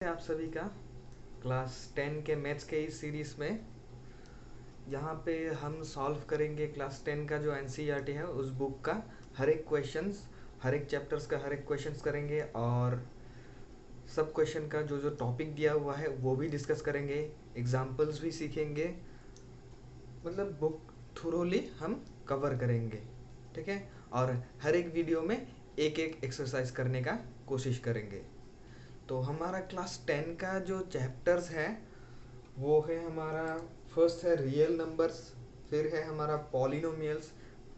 आप सभी का क्लास 10 के मैथ्स के इस सीरीज में यहाँ पे हम सॉल्व करेंगे क्लास 10 का जो एनसीईआरटी है उस बुक का हर एक क्वेश्चंस, हर एक चैप्टर्स का हर एक क्वेश्चंस करेंगे और सब क्वेश्चन का जो जो टॉपिक दिया हुआ है वो भी डिस्कस करेंगे, एग्जाम्पल्स भी सीखेंगे। मतलब बुक थोरोली हम कवर करेंगे, ठीक है। और हर एक वीडियो में एक एक एक्सरसाइज करने का कोशिश करेंगे। तो हमारा क्लास 10 का जो चैप्टर्स है वो है हमारा फर्स्ट है रियल नंबर्स, फिर है हमारा पॉलिनोमियल्स।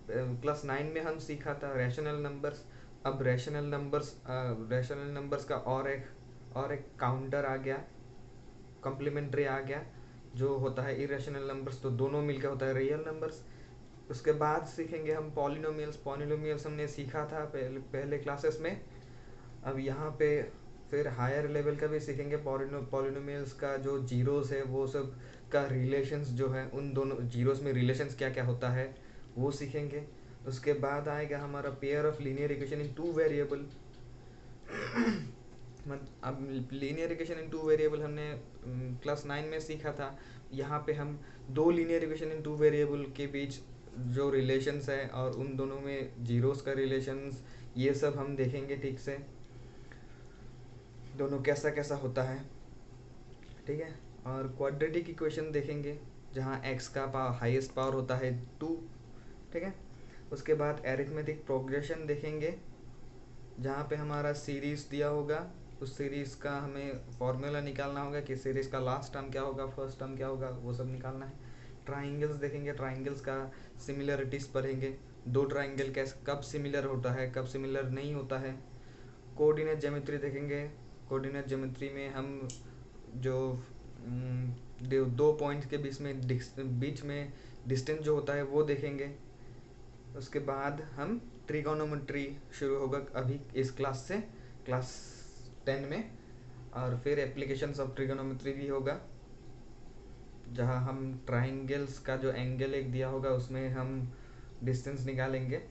क्लास 9 में हम सीखा था रैशनल नंबर्स। अब रैशनल नंबर्स का और एक काउंटर आ गया, कॉम्प्लीमेंट्री आ गया, जो होता है इरेशनल नंबर्स, तो दोनों मिलकर होता है रियल नंबर्स। उसके बाद सीखेंगे हम पॉलिनोमियल्स हमने सीखा था पहले क्लासेस में। अब यहाँ पे फिर हायर लेवल का भी सीखेंगे, पॉलिनोमियल्स का जो जीरोस है वो सब का रिलेशंस जो है, उन दोनों जीरोस में रिलेशंस क्या क्या होता है वो सीखेंगे। उसके बाद आएगा हमारा pair of linear equation in two variable. अब linear equation in two variable हमने क्लास 9 में सीखा था। यहाँ पे हम दो linear equation in two variable के बीच जो रिलेशंस है और उन दोनों में जीरोस का रिलेशंस, ये सब हम देखेंगे ठीक से, दोनों कैसा कैसा होता है, ठीक है। और क्वाड्रेटिक इक्वेशन देखेंगे जहाँ x का हाईएस्ट पावर होता है 2, ठीक है। उसके बाद एरिथमेटिक प्रोग्रेशन देखेंगे जहाँ पे हमारा सीरीज दिया होगा, उस सीरीज का हमें फॉर्मूला निकालना होगा कि सीरीज का लास्ट टर्म क्या होगा, फर्स्ट टर्म क्या होगा, वो सब निकालना है। ट्राइंगल्स देखेंगे, ट्राइंगल्स का सिमिलरिटीज पढ़ेंगे, दो ट्राइंगल कैसे कब सिमिलर होता है कब सिमिलर नहीं होता है। कोऑर्डिनेट ज्योमेट्री देखेंगे, कोऑर्डिनेट ज्योमेट्री में हम जो दो पॉइंट्स के बीच में डिस्टेंस जो होता है वो देखेंगे। उसके बाद हम ट्रिगोनोमेट्री शुरू होगा अभी इस क्लास से, क्लास 10 में। और फिर एप्लीकेशंस ऑफ ट्रिगोनोमेट्री भी होगा जहाँ हम ट्राइंगल्स का जो एंगल एक दिया होगा उसमें हम डिस्टेंस निकालेंगे।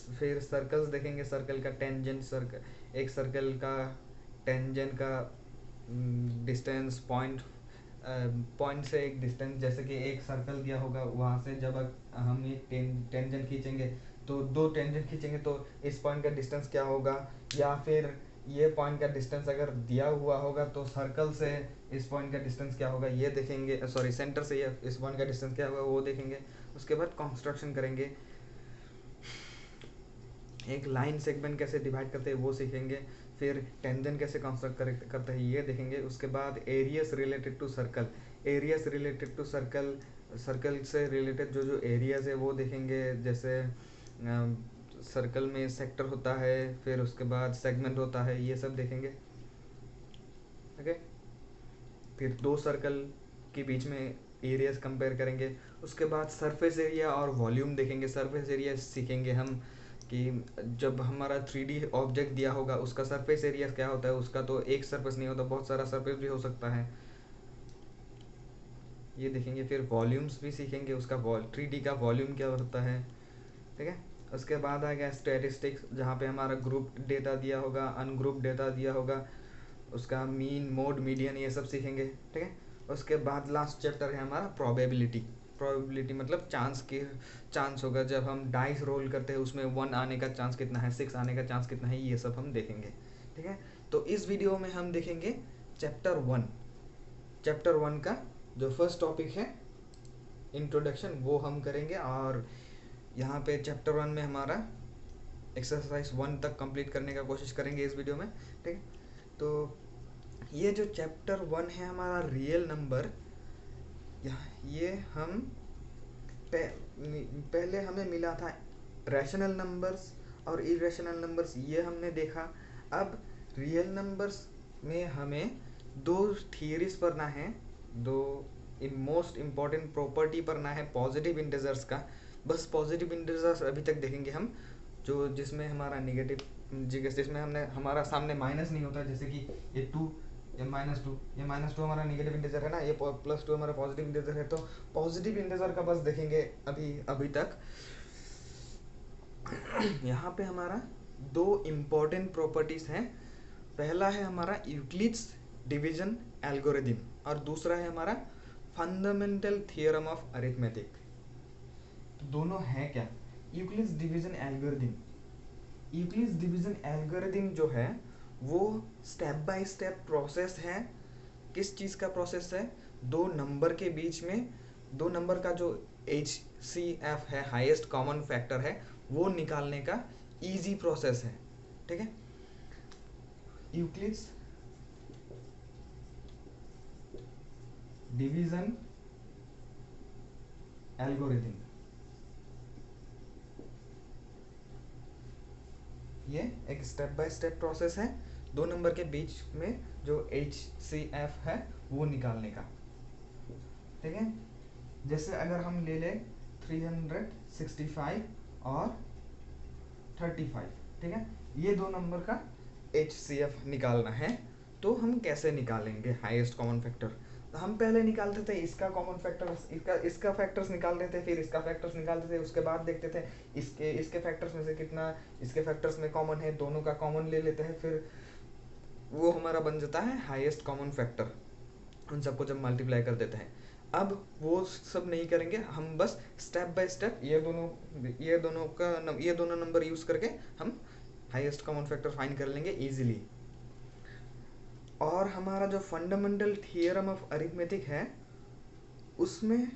फिर सर्कल्स देखेंगे, सर्कल का टेंजेंट, सर्कल एक सर्कल का टेंजेंट का डिस्टेंस पॉइंट से एक डिस्टेंस, जैसे कि एक सर्कल दिया होगा वहाँ से जब हम एक टेंजेंट खींचेंगे तो दो टेंजेंट खींचेंगे तो इस पॉइंट का डिस्टेंस क्या होगा, या फिर ये पॉइंट का डिस्टेंस अगर दिया हुआ होगा तो सर्कल से इस पॉइंट का डिस्टेंस क्या होगा ये देखेंगे, सॉरी सेंटर से ये इस पॉइंट का डिस्टेंस क्या होगा वो देखेंगे। उसके बाद कंस्ट्रक्शन करेंगे, एक लाइन सेगमेंट कैसे डिवाइड करते हैं वो सीखेंगे। फिर टेंजेंट कैसे कंस्ट्रक्ट करते हैं ये देखेंगे। उसके बाद areas related to circle, areas related to circle, circle से रिलेटेड जो जो एरियाज है वो देखेंगे। जैसे सर्कल में सेक्टर होता है, फिर उसके बाद सेगमेंट होता है, ये सब देखेंगे, ओके। फिर दो सर्कल के बीच में एरियाज कंपेयर करेंगे। उसके बाद सरफेस एरिया और वॉल्यूम देखेंगे। सरफेस एरिया सीखेंगे हम कि जब हमारा 3D ऑब्जेक्ट दिया होगा उसका सरफेस एरिया क्या होता है, उसका तो एक सरफेस नहीं होता, बहुत सारा सरफेस भी हो सकता है, ये देखेंगे। फिर वॉल्यूम्स भी सीखेंगे, उसका 3D का वॉल्यूम क्या होता है, ठीक है। उसके बाद आ गया स्टैटिस्टिक्स, जहाँ पे हमारा ग्रुप डेटा दिया होगा, अनग्रुप डेटा दिया होगा, उसका मीन मोड मीडियन ये सब सीखेंगे, ठीक है। उसके बाद लास्ट चैप्टर है हमारा प्रोबेबिलिटी। प्रोबेबिलिटी मतलब चांस होगा जब हम डाइस रोल करते हैं उसमें 1 आने का चांस कितना है, 6 आने का चांस कितना है, ये सब हम देखेंगे, ठीक है। तो इस वीडियो में हम देखेंगे चैप्टर 1 का जो फर्स्ट टॉपिक है इंट्रोडक्शन वो हम करेंगे। और यहाँ पे चैप्टर 1 में हमारा एक्सरसाइज 1 तक कंप्लीट करने का कोशिश करेंगे इस वीडियो में, ठीक है। तो ये जो चैप्टर 1 है हमारा रियल नंबर, ये हम पहले हमें मिला था रैशनल नंबर्स और इरेशनल नंबर्स, ये हमने देखा। अब रियल नंबर्स में हमें दो थियरीज पढ़ना है, दो मोस्ट इम्पॉर्टेंट प्रॉपर्टी पढ़ना है पॉजिटिव इंटीजर्स का। बस पॉजिटिव इंटीजर्स अभी तक देखेंगे हम, जो जिसमें हमारा नेगेटिव, जिसमें हमने हमारा सामने माइनस नहीं होता, जैसे कि ये 2, ये -2 हमारा नेगेटिव इंटीजर है ना, ये +2 हमारा पॉजिटिव इंटीजर है। तो पॉजिटिव इंटीजर का बस देखेंगे अभी तक। यहाँ पे हमारा दो इम्पोर्टेंट प्रॉपर्टीज हैं, पहला है हमारा यूक्लिड्स डिवीजन एल्गोरिथम और दूसरा है हमारा फंडामेंटल थ्योरम ऑफ अरिथमेटिक। तो दोनों है क्या? Euclid's division algorithm, Euclid's division algorithm जो है वो स्टेप बाय स्टेप प्रोसेस है। किस चीज़ का प्रोसेस है? दो नंबर के बीच में, दो नंबर का जो HCF है, हाईएस्ट कॉमन फैक्टर है, वो निकालने का इजी प्रोसेस है। ठीक है, यूक्लिड्स डिवीजन एल्गोरिथम, ये एक स्टेप बाय स्टेप प्रोसेस है दो नंबर के बीच में जो HCF है वो निकालने का। ठीक है, जैसे अगर हम ले लें 365 और 35, ठीक है, ये दो नंबर का HCF निकालना है तो हम कैसे निकालेंगे हाईएस्ट कॉमन फैक्टर? तो हम पहले निकालते थे इसका कॉमन फैक्टर्स, इसका फैक्टर्स निकालते थे, फिर इसका फैक्टर्स निकालते थे, उसके बाद देखते थे इसके फैक्टर्स में से कितना इसके फैक्टर्स में कॉमन है, दोनों का कॉमन ले लेते हैं, फिर वो हमारा बन जाता है हाईएस्ट कॉमन फैक्टर। उन सबको जब मल्टीप्लाई कर देते हैं, अब वो सब नहीं करेंगे हम, बस स्टेप बाय स्टेप ये दोनों नंबर यूज करके हम हाईएस्ट कॉमन फैक्टर फाइंड कर लेंगे इजीली। और हमारा जो फंडामेंटल थ्योरम ऑफ अरिथमेटिक है उसमें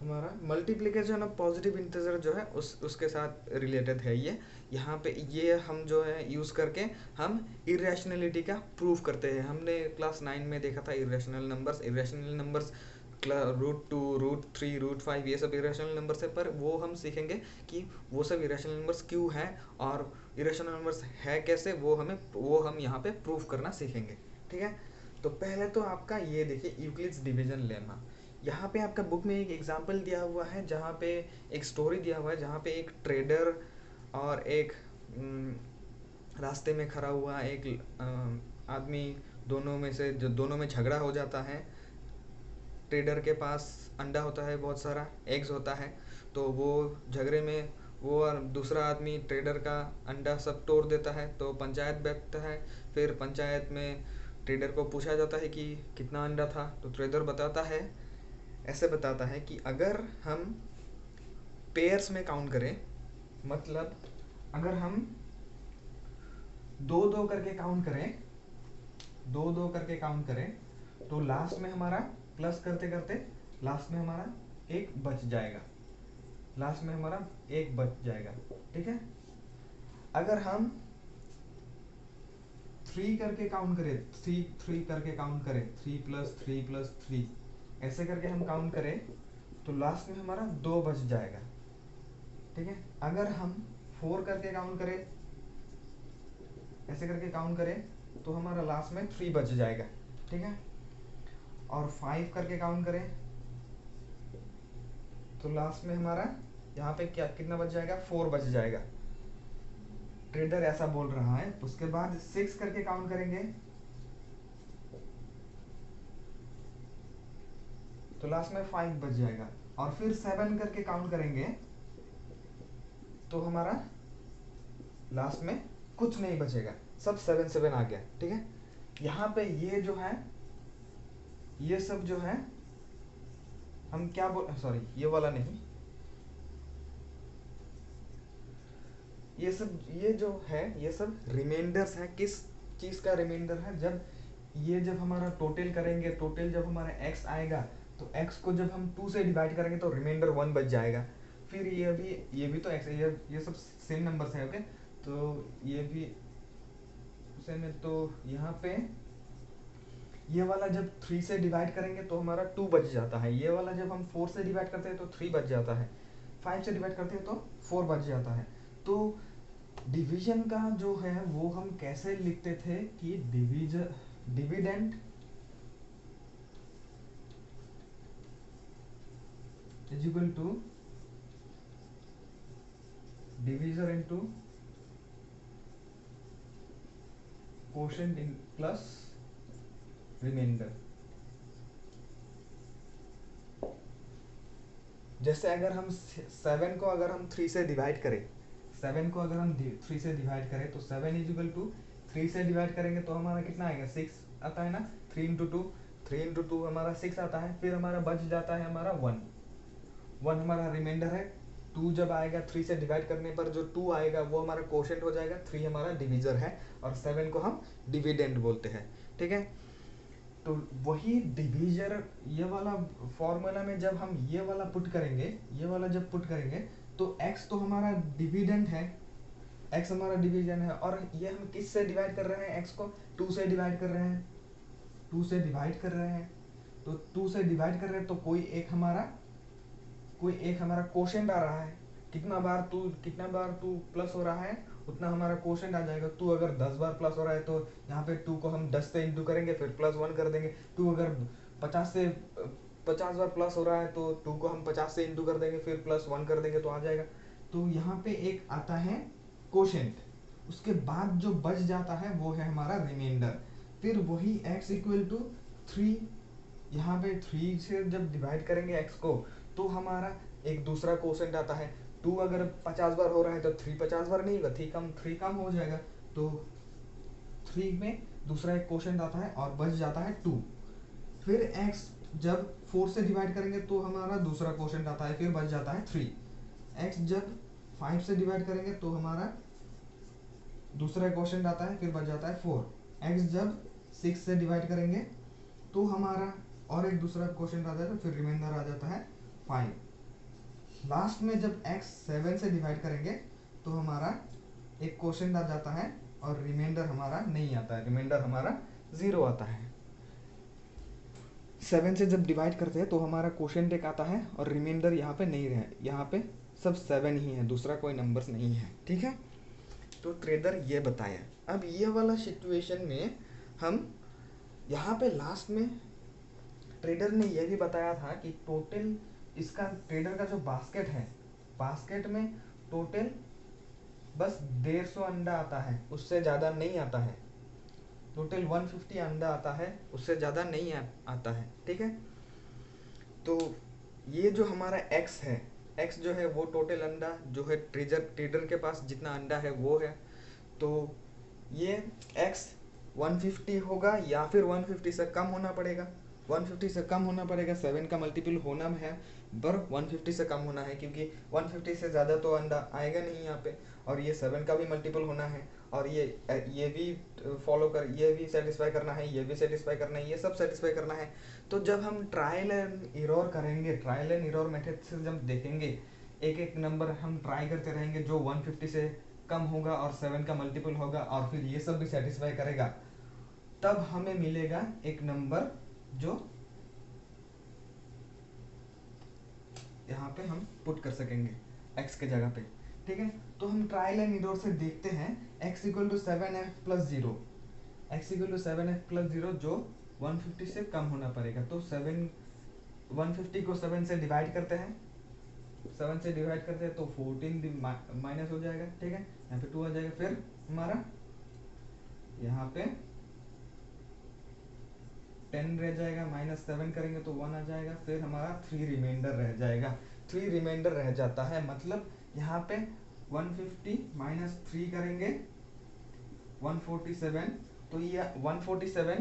हमारा मल्टीप्लिकेशन ऑफ पॉजिटिव इंटीजर जो है उसके साथ रिलेटेड है ये। यहाँ पे ये हम जो है यूज़ करके हम इरेशनलिटी का प्रूफ करते हैं। हमने क्लास 9 में देखा था इरेशनल नंबर्स √2, √3, √5 ये सब इरेशनल नंबर्स है, पर वो हम सीखेंगे कि वो सब इरेशनल नंबर्स क्यों हैं और इरेशनल नंबर्स है कैसे, वो हम यहाँ पे प्रूफ करना सीखेंगे। ठीक है, तो पहले तो आपका ये देखिए यूक्लिड्स डिवीजन लेमा। यहाँ पे आपका बुक में एक एग्जाम्पल दिया हुआ है जहाँ पे एक स्टोरी दिया हुआ है जहाँ पे एक ट्रेडर और एक रास्ते में खड़ा हुआ एक आदमी, दोनों में झगड़ा हो जाता है। ट्रेडर के पास अंडा होता है, बहुत सारा एग्स होता है, तो वो झगड़े में वो और दूसरा आदमी ट्रेडर का अंडा सब तोड़ देता है, तो पंचायत बैठता है। फिर पंचायत में ट्रेडर को पूछा जाता है कि कितना अंडा था, तो ट्रेडर ऐसे बताता है कि अगर हम पेयर्स में काउंट करें, मतलब अगर हम 2-2 करके काउंट करें, तो लास्ट में हमारा प्लस करते करते लास्ट में हमारा एक बच जाएगा। ठीक है, अगर हम 3 करके काउंट करें, 3 करके काउंट करें, 3+3+3 ऐसे करके हम काउंट करें तो लास्ट में हमारा 2 बच जाएगा। ठीक है, अगर हम 4 करके काउंट करें, ऐसे करके काउंट करें तो हमारा लास्ट में 3 बच जाएगा। ठीक है, और 5 करके काउंट करें तो लास्ट में हमारा यहाँ पे कितना बच जाएगा? 4 बच जाएगा। ट्रेडर ऐसा बोल रहा है। उसके बाद 6 करके काउंट करेंगे तो लास्ट में 5 बच जाएगा, और फिर 7 करके काउंट करेंगे तो हमारा लास्ट में कुछ नहीं बचेगा, सब 7 आ गया। ठीक है, यहाँ पे ये जो है, ये सब जो है हम क्या सॉरी ये वाला नहीं, ये जो है ये सब रिमाइंडर्स है। किस चीज का रिमाइंडर है? जब हमारा टोटल करेंगे, टोटल जब हमारा x आएगा तो x को जब हम 2 से डिवाइड करेंगे तो रिमाइंडर 1 बच जाएगा। फिर ये भी तो x है, ये सब सेम नंबर्स है। ओके, तो ये भी सेम है, तो यहाँ पे ये वाला जब 3 से डिवाइड करेंगे तो हमारा 2 बच जाता है। ये वाला जब हम 4 से डिवाइड करते हैं तो 3 बच जाता है। 5 से डिवाइड करते हैं तो 4 बच जाता है। तो डिवीजन का जो है वो हम कैसे लिखते थे कि dividend is equal to divisor into quotient in plus remainder. जैसे अगर हम 7 को अगर हम 3 से डिवाइड करें, 7 को अगर हम 3 से डिवाइड करें तो 7 इजिकल टू 3 से डिवाइड करेंगे तो हमारा कितना आएगा 6 आता है ना। 3 इंटू टू हमारा 6 आता है। फिर हमारा बच जाता है हमारा 1 हमारा रिमाइंडर है। 2 जब आएगा 3 से डिवाइड करने पर जो 2 आएगा वो हमारा कोशेंट हो जाएगा। 3 हमारा डिविजर है और 7 को हम डिविडेंड बोलते हैं। ठीक है, तो वही डिविजर ये वाला फॉर्मूला में जब हम ये वाला पुट करेंगे, ये वाला जब पुट करेंगे तो x तो हमारा डिविडेंड है, x हमारा डिवीजन है। और ये हम किस से डिवाइड कर रहे हैं, x को 2 से डिवाइड कर रहे हैं, 2 से डिवाइड कर रहे हैं। तो 2 से डिवाइड कर रहे हैं तो कोई एक हमारा कोशेंट आ रहा है। कितना बार टू प्लस हो रहा है उतना हमारा कोशेंट आ जाएगा। 2 अगर 10 बार प्लस हो रहा है तो यहाँ पे 2 को हम 10 से इंटू करेंगे फिर प्लस 1 कर देंगे। 2 अगर 50 बार प्लस हो रहा है तो 2 को हम 50 से इंटू कर देंगे फिर प्लस 1 कर देंगे तो आ जाएगा। तो यहाँ पे एक आता है कोशेंट, उसके बाद जो बच जाता है वो है हमारा रिमाइंडर। फिर वही x इक्वल टू 3, यहाँ पे 3 से जब डिवाइड करेंगे x को तो हमारा एक दूसरा कोशेंट आता है। 2 अगर 50 बार हो रहा है तो 3 50 बार नहीं होगा, 3 कम हो जाएगा। तो 3 में दूसरा एक कोशेंट आता है और बच जाता है 2। फिर x जब 4 से डिवाइड करेंगे तो हमारा दूसरा कोशेंट आता है, फिर बच जाता है 3। x जब 5 से डिवाइड करेंगे तो हमारा दूसरा क्वेश्चन आता है, फिर बच जाता है 4। x जब 6 से डिवाइड करेंगे तो हमारा और एक दूसरा क्वेश्चन आता है तो फिर रिमाइंडर आ जाता है 5। लास्ट में जब x 7 से डिवाइड करेंगे तो हमारा एक क्वेश्चन आ जाता है और रिमाइंडर हमारा नहीं आता है, रिमाइंडर हमारा 0 आता है। 7 से जब डिवाइड करते हैं तो हमारा क्वेश्चन एक आता है और रिमाइंडर यहाँ पे नहीं रहे, यहाँ पे सब 7 ही है, दूसरा कोई नंबर्स नहीं है। ठीक है, तो ट्रेडर ये बताया। अब ये वाला सिचुएशन में हम यहाँ पे लास्ट में ट्रेडर ने ये भी बताया था कि टोटल इसका ट्रेडर का जो बास्केट है, बास्केट में टोटल बस 150 अंडा आता है, उससे ज़्यादा नहीं आता है। टोटल 150 अंडा आता है, उससे ज़्यादा नहीं आता है। ठीक है, तो ये जो हमारा x है, x जो है वो टोटल अंडा जो है ट्रेडर के पास जितना अंडा है वो है। तो ये x 150 होगा या फिर 150 से कम होना पड़ेगा, 150 से कम होना पड़ेगा। 7 का मल्टीपल होना है पर 150 से कम होना है, क्योंकि 150 से ज़्यादा तो अंडा आएगा नहीं यहाँ पे। और ये 7 का भी मल्टीपल होना है और ये भी ये भी सेटिस्फाई करना है, ये भी सेटिस्फाई करना है, ये सब सेटिस्फाई करना है। तो जब हम ट्रायल एंड एरर करेंगे, ट्रायल एंड एरर मेथड से जब देखेंगे, एक एक नंबर हम ट्राई करते रहेंगे जो 150 से कम होगा और 7 का मल्टीपल होगा और फिर ये सब भी सेटिस्फाई करेगा, तब हमें मिलेगा एक नंबर जो यहाँ पे हम पुट कर सकेंगे x के जगह पे। ठीक है, तो हम ट्रायल एंड एरर से देखते हैं x equal to 7f plus 0, x equal to 7f plus 0 जो 150 से कम होना पड़ेगा। तो 150 को 7 से डिवाइड करते हैं, 7 से डिवाइड करते हैं तो 14 माइनस हो जाएगा। ठीक है, यहाँ पे 2 आ जाएगा। फिर हमारा यहाँ पे 10 रह जाएगा, -7 करेंगे तो 1 आ जाएगा। फिर हमारा 3 रिमाइंडर रह जाएगा, 3 रिमाइंडर रह जाता है। मतलब यहाँ पे 150 माइनस 3 करेंगे 147, तो ये 147,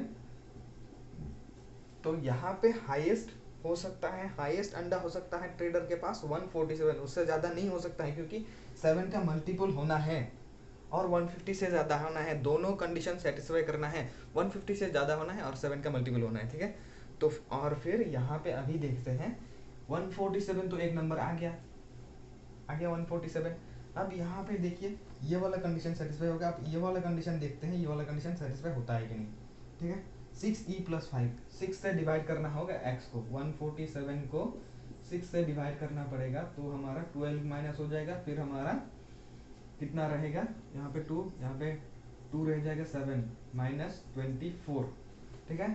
तो यहाँ पे हाईएस्ट हो सकता है, हाईएस्ट अंडा हो सकता है ट्रेडर के पास 147, उससे ज़्यादा नहीं हो सकता है क्योंकि 7 का मल्टीपल होना है और 150 से ज़्यादा होना है, दोनों कंडीशन सेटिस्फाई करना है। 150 से ज़्यादा होना है और 7 का मल्टीपल होना है। ठीक है, तो और फिर यहाँ पे अभी देखते हैं 147, तो एक नंबर आ गया 147। अब यहाँ पे देखिए ये वाला कंडीशन सेटिस्फाई होगा। आप ये वाला कंडीशन देखते हैं, ये वाला कंडीशन सेटिस्फाई होता है कि नहीं। ठीक है, 6e + 5, 6 से डिवाइड करना होगा x को, 147 को 6 से डिवाइड करना पड़ेगा तो हमारा 12 माइनस हो जाएगा। फिर हमारा कितना रहेगा, यहाँ पे 2, यहाँ पे 2 रह जाएगा, 7 माइनस 24। ठीक है,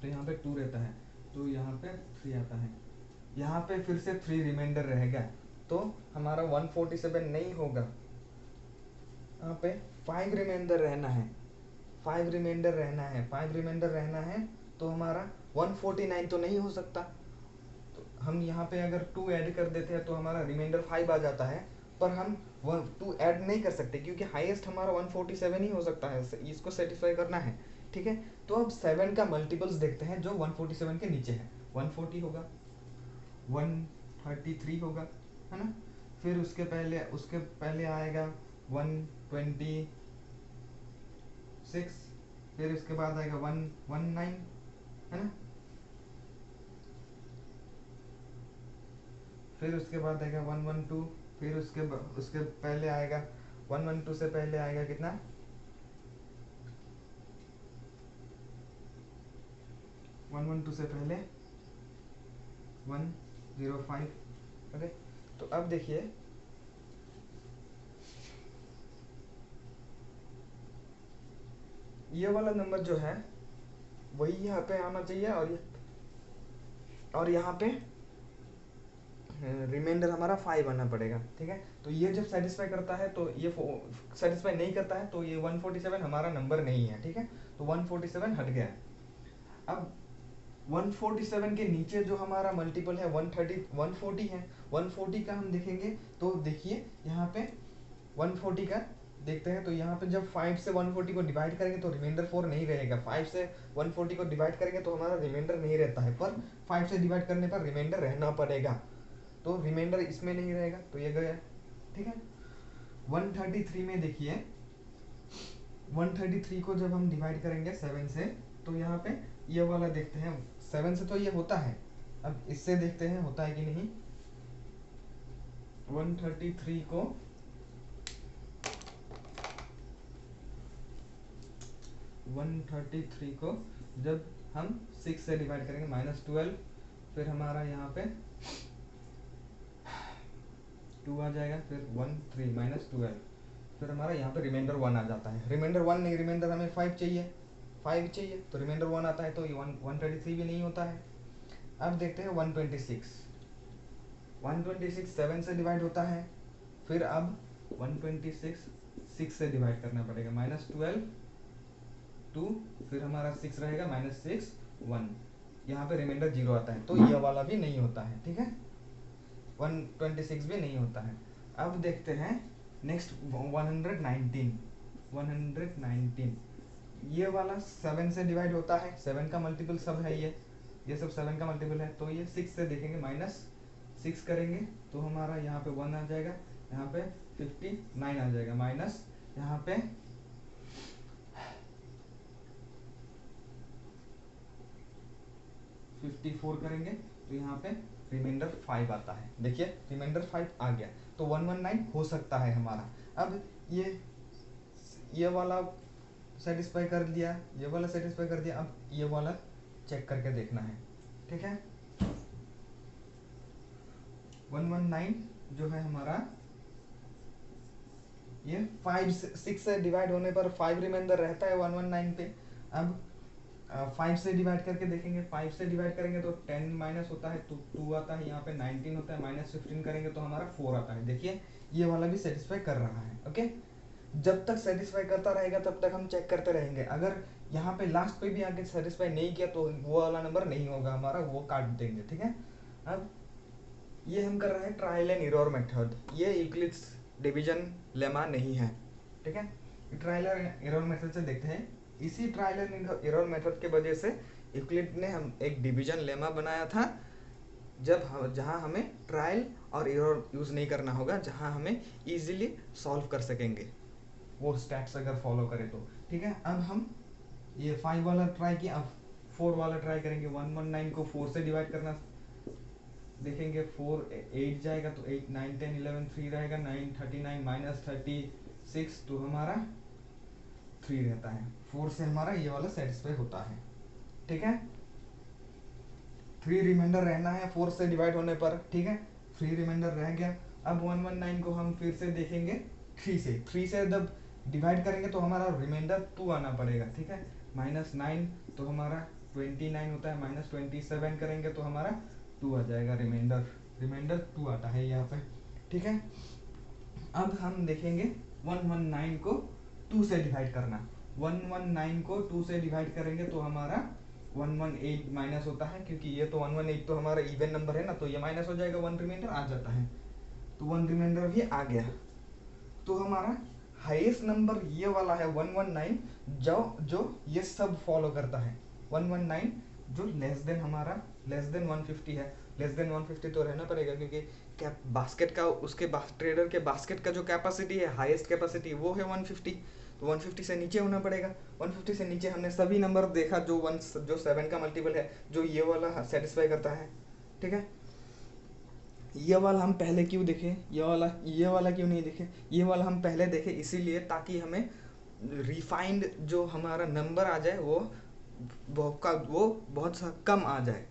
तो यहाँ पे 2 रहता है तो यहाँ पे 3 आता है, यहाँ पे फिर से 3 रिमाइंडर रहेगा तो हमारा 147 नहीं होगा, यहाँ पे 5 रिमाइंडर रहना है, 5 रिमाइंडर रहना है, 5 रिमाइंडर रहना है। तो हमारा 149 तो नहीं हो सकता, तो हम यहाँ पे अगर 2 ऐड कर देते हैं तो हमारा रिमाइंडर 5 आ जाता है, पर हम 2 ऐड नहीं कर सकते क्योंकि हाईएस्ट हमारा 147 ही हो सकता है, इसको सेटिस्फाई करना है। ठीक है, तो अब 7 का मल्टीपल्स देखते हैं जो 147 के नीचे है। 140 होगा, 133 होगा, है ना। फिर उसके पहले आएगा 126, फिर उसके बाद आएगा 119, है ना। फिर उसके बाद आएगा 112, फिर उसके पहले आएगा 112 से पहले आएगा कितना, 112 से पहले 105। ओके, तो अब देखिए ये वाला नंबर जो है वही यहाँ पे आना चाहिए, और यहाँ पे रिमाइंडर हमारा 5 आना पड़ेगा। ठीक है, तो ये जब सेटिस्फाई करता है तो ये सेटिस्फाई नहीं करता है तो ये 147 हमारा नंबर नहीं है। ठीक है, तो 147 हट गया। अब 147 के नीचे जो हमारा मल्टीपल है 140 है। 140 का हम देखेंगे तो देखिए यहाँ पे 140 का देखते हैं, तो यहाँ पे जब 5 से 140 को डिवाइड करेंगे तो रिमाइंडर 4 नहीं रहेगा। 5 से 140 को डिवाइड करेंगे तो हमारा रिमाइंडर नहीं रहता है, पर 5 से डिवाइड करने पर रिमाइंडर रहना पड़ेगा, तो रिमाइंडर इसमें नहीं रहेगा, तो ये गया। ठीक है, 133 में देखिए 133 को जब हम डिवाइड करेंगे 7 से तो यहाँ पे ये वाला देखते हैं, 7 से तो ये होता है, अब इससे देखते हैं होता है कि नहीं। 133 को 133 को जब हम 6 से डिवाइड करेंगे -12, फिर हमारा यहाँ पे 2 आ जाएगा, फिर 13 -12, फिर हमारा यहाँ पे रिमाइंडर 1 आ जाता है। रिमाइंडर 1 नहीं, रिमाइंडर हमें 5 चाहिए, 5 चाहिए, तो रिमाइंडर 1 आता है, तो ये 133 भी नहीं होता है। अब देखते हैं 126 7 से डिवाइड होता है, फिर अब 126 6 से डिवाइड करना पड़ेगा, -12 2, फिर हमारा 6 रहेगा -6 1, यहाँ पे रिमाइंडर 0 आता है, तो यह वाला भी नहीं होता है। ठीक है, 126 भी नहीं होता है। अब देखते हैं नेक्स्ट 119 ये वाला 7 से डिवाइड होता है, 7 का मल्टीपल सब है, ये सब 7 का मल्टीपल है, तो ये 6 से देखेंगे, -6 करेंगे तो हमारा यहाँ पे 1 आ जाएगा, यहाँ पे 59 आ जाएगा, माइनस यहाँ पे 54 करेंगे तो यहाँ पे रिमाइंडर 5 आता है। देखिए रिमाइंडर 5 आ गया, तो 119 हो सकता है हमारा। अब ये वाला सेटिस्फाई कर दिया, ये वाला सेटिस्फाई कर दिया, अब ये वाला चेक करके देखना है। ठीक है, 119 जो है हमारा, ये 6 से डिवाइड होने पर 5 रिमाइंडर रहता है 119 पे। अब 5 से डिवाइड करके देखेंगे, 5 से डिवाइड करेंगे तो 10 माइनस होता है तो 2 आता है, यहाँ पे 19 होता है, -15 करेंगे तो हमारा 4 आता है। देखिए ये वाला भी सेटिस्फाई कर रहा है। ओके, जब तक सेटिस्फाई करता रहेगा तब तक हम चेक करते रहेंगे। अगर यहाँ पे लास्ट पे भी आके सेटिस्फाई नहीं किया तो वो वाला नंबर नहीं होगा हमारा, वो काट देंगे। ठीक है, अब ये हम कर रहे हैं ट्रायल एंड एरर मेथड, ये यूक्लिड्स डिवीजन लेमा नहीं है। ठीक है, ट्रायल एंड एरर मेथड से देखते हैं। इसी ट्रायल एंड एरर मेथड के वजह से यूक्लिड ने हम एक डिवीजन लेमा बनाया था, जहां हमें ट्रायल और एरर यूज नहीं करना होगा, जहां हमें इजीली सॉल्व कर सकेंगे वो स्टेप्स अगर फॉलो करें तो। ठीक है, अब हम ये 5 वाला ट्राई किया, अब 4 वाला ट्राई करेंगे। 119 को 4 से डिवाइड करना देखेंगे, 4 8 जाएगा तो 8 9 10 11 3 रहेगा, 9 39 -36 तो हमारा 3 रहता है। 4 से हमारा ये वाला सेटिस्फाई होता है। ठीक है, 3 रिमाइंडर रहना है 4 से डिवाइड होने पर। ठीक है, 3 रिमाइंडर रह गया। अब 119 को हम फिर से देखेंगे 3 से जब डिवाइड करेंगे तो हमारा रिमाइंडर 2 आना पड़ेगा। ठीक है, -9 तो हमारा 29 होता है, -27 करेंगे तो हमारा 2 आ जाएगा, रिमाइंडर 2 आता है यहाँ पे। ठीक है, अब हम देखेंगे 119 को 2 से डिवाइड करना। 119 को 2 से डिवाइड करेंगे तो हमारा 118 माइनस होता है, क्योंकि ये तो 118 तो हमारा इवन नंबर है ना, तो ये माइनस हो जाएगा, वन रिमाइंडर आ जाता है, तो वन रिमाइंडर भी आ गया। तो हमारा हाईएस्ट नंबर ये वाला है 119, जो ये सब फॉलो करता है। 119 जो लेस देन हमारा लेस देन 150 है। लेस देन 150 तो रहना पड़ेगा, क्योंकि क्या बास्केट का उसके ट्रेडर के बास्केट का जो कैपेसिटी है, हाईएस्ट कैपेसिटी वो है 150, तो 150 से नीचे होना पड़ेगा। 150 से नीचे हमने सभी नंबर देखा जो 7 का मल्टीपल है, जो ये वाला सेटिस्फाई करता है। ठीक है, ये वाला हम पहले क्यों देखें, ये वाला क्यों नहीं देखें, ये वाला हम पहले देखें इसीलिए ताकि हमें रिफाइंड जो हमारा नंबर आ जाए वो बहुत सा कम आ जाए।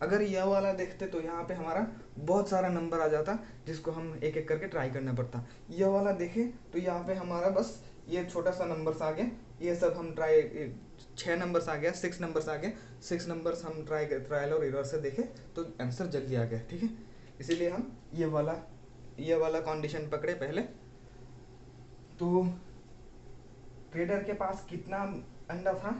अगर यह वाला देखते तो यहाँ पे हमारा बहुत सारा नंबर आ जाता, जिसको हम एक एक करके ट्राई करना पड़ता। यह वाला देखें तो यहाँ पे हमारा बस ये छोटा सा नंबर्स आ गया, ये सब हम ट्राई 6 नंबर्स आ गया, 6 नंबर्स आ गया, 6 नंबर्स हम ट्रायल और एरर से देखे तो आंसर जल्दी आ गया। ठीक है, इसीलिए हम ये वाला कंडीशन पकड़े पहले। तो ट्रेडर के पास कितना अंडा था,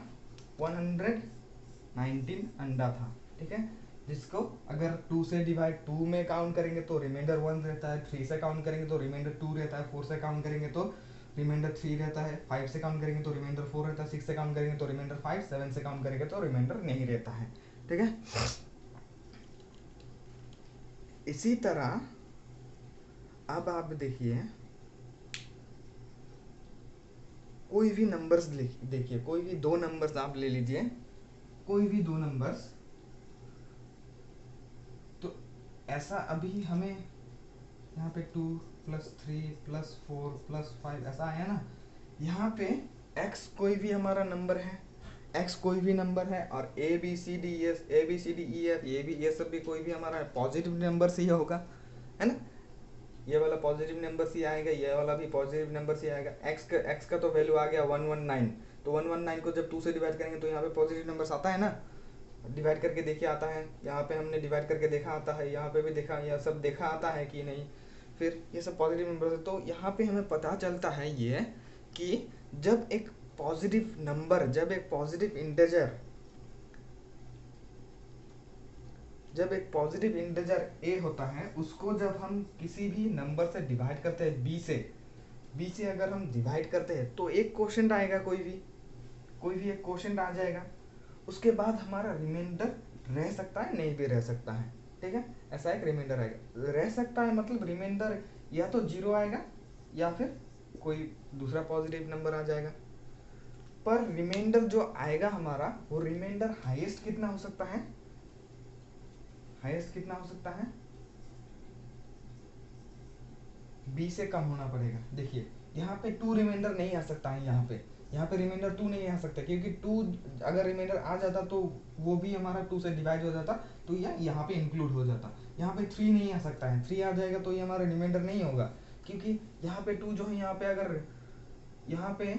119 अंडा था। ठीक है, जिसको अगर 2 से डिवाइड 2 में काउंट करेंगे तो रिमाइंडर 1 रहता है, 3 से काउंट करेंगे तो रिमाइंडर 2 रहता है, 4 से काउंट करेंगे तो रिमाइंडर 3 रहता है, 5 से काउंट करेंगे तो रिमाइंडर 4 रहता है, 6 से काउंट करेंगे तो रिमाइंडर 5, 7 से काउंट करेंगे तो रिमाइंडर नहीं रहता है। ठीक है, इसी तरह अब आप देखिए कोई भी नंबर्स देखिए, कोई भी 2 नंबर्स आप ले लीजिए, कोई भी 2 नंबर्स, तो ऐसा अभी हमें यहाँ पे 2 + 3 + 4 + 5 ऐसा आया ना। यहाँ पे x कोई भी हमारा नंबर है, x कोई भी नंबर है, और A B C D E F ये सब भी कोई भी हमारा पॉजिटिव नंबर से ही होगा, है ना। ये वाला पॉजिटिव नंबर से आएगा, ये वाला भी पॉजिटिव नंबर से आएगा। x का तो वैल्यू आ गया 119, तो 119 को जब 2 से डिवाइड करेंगे तो यहाँ पे पॉजिटिव नंबर आता है ना, डिवाइड करके देखिए आता है, यहाँ पे हमने डिवाइड करके देखा आता है, यहाँ पे भी देखा, यह सब देखा आता है कि नहीं, फिर ये सब पॉजिटिव नंबर है। तो यहाँ पे हमें पता चलता है ये कि जब एक पॉजिटिव नंबर, जब एक पॉजिटिव इंटीजर a होता है, उसको जब हम किसी भी नंबर से डिवाइड करते हैं, b से अगर हम डिवाइड करते हैं तो एक क्वोशिएंट आएगा, कोई भी एक क्वोशिएंट आ जाएगा। उसके बाद हमारा रिमाइंडर रह सकता है, नहीं भी रह सकता है। ठीक है, ऐसा एक रिमाइंडर आएगा, रह सकता है मतलब रिमाइंडर या तो 0 आएगा या फिर कोई दूसरा पॉजिटिव नंबर आ जाएगा। पर रिमाइंडर जो आएगा हमारा, वो रिमाइंडर हाईएस्ट कितना हो सकता है, b से कम होना पड़ेगा। देखिए यहाँ पे 2 रिमाइंडर नहीं आ सकता है, यहाँ पे रिमाइंडर 2 नहीं आ सकता, क्योंकि 2 अगर रिमाइंडर आ जाता तो वो भी हमारा 2 से डिवाइड हो जाता, तो यहाँ पे इंक्लूड हो जाता। यहाँ पे 3 नहीं आ सकता है, 3 आ जाएगा तो ये हमारा रिमाइंडर नहीं होगा, क्योंकि यहाँ पे 2 जो है, यहाँ पे अगर यहाँ पे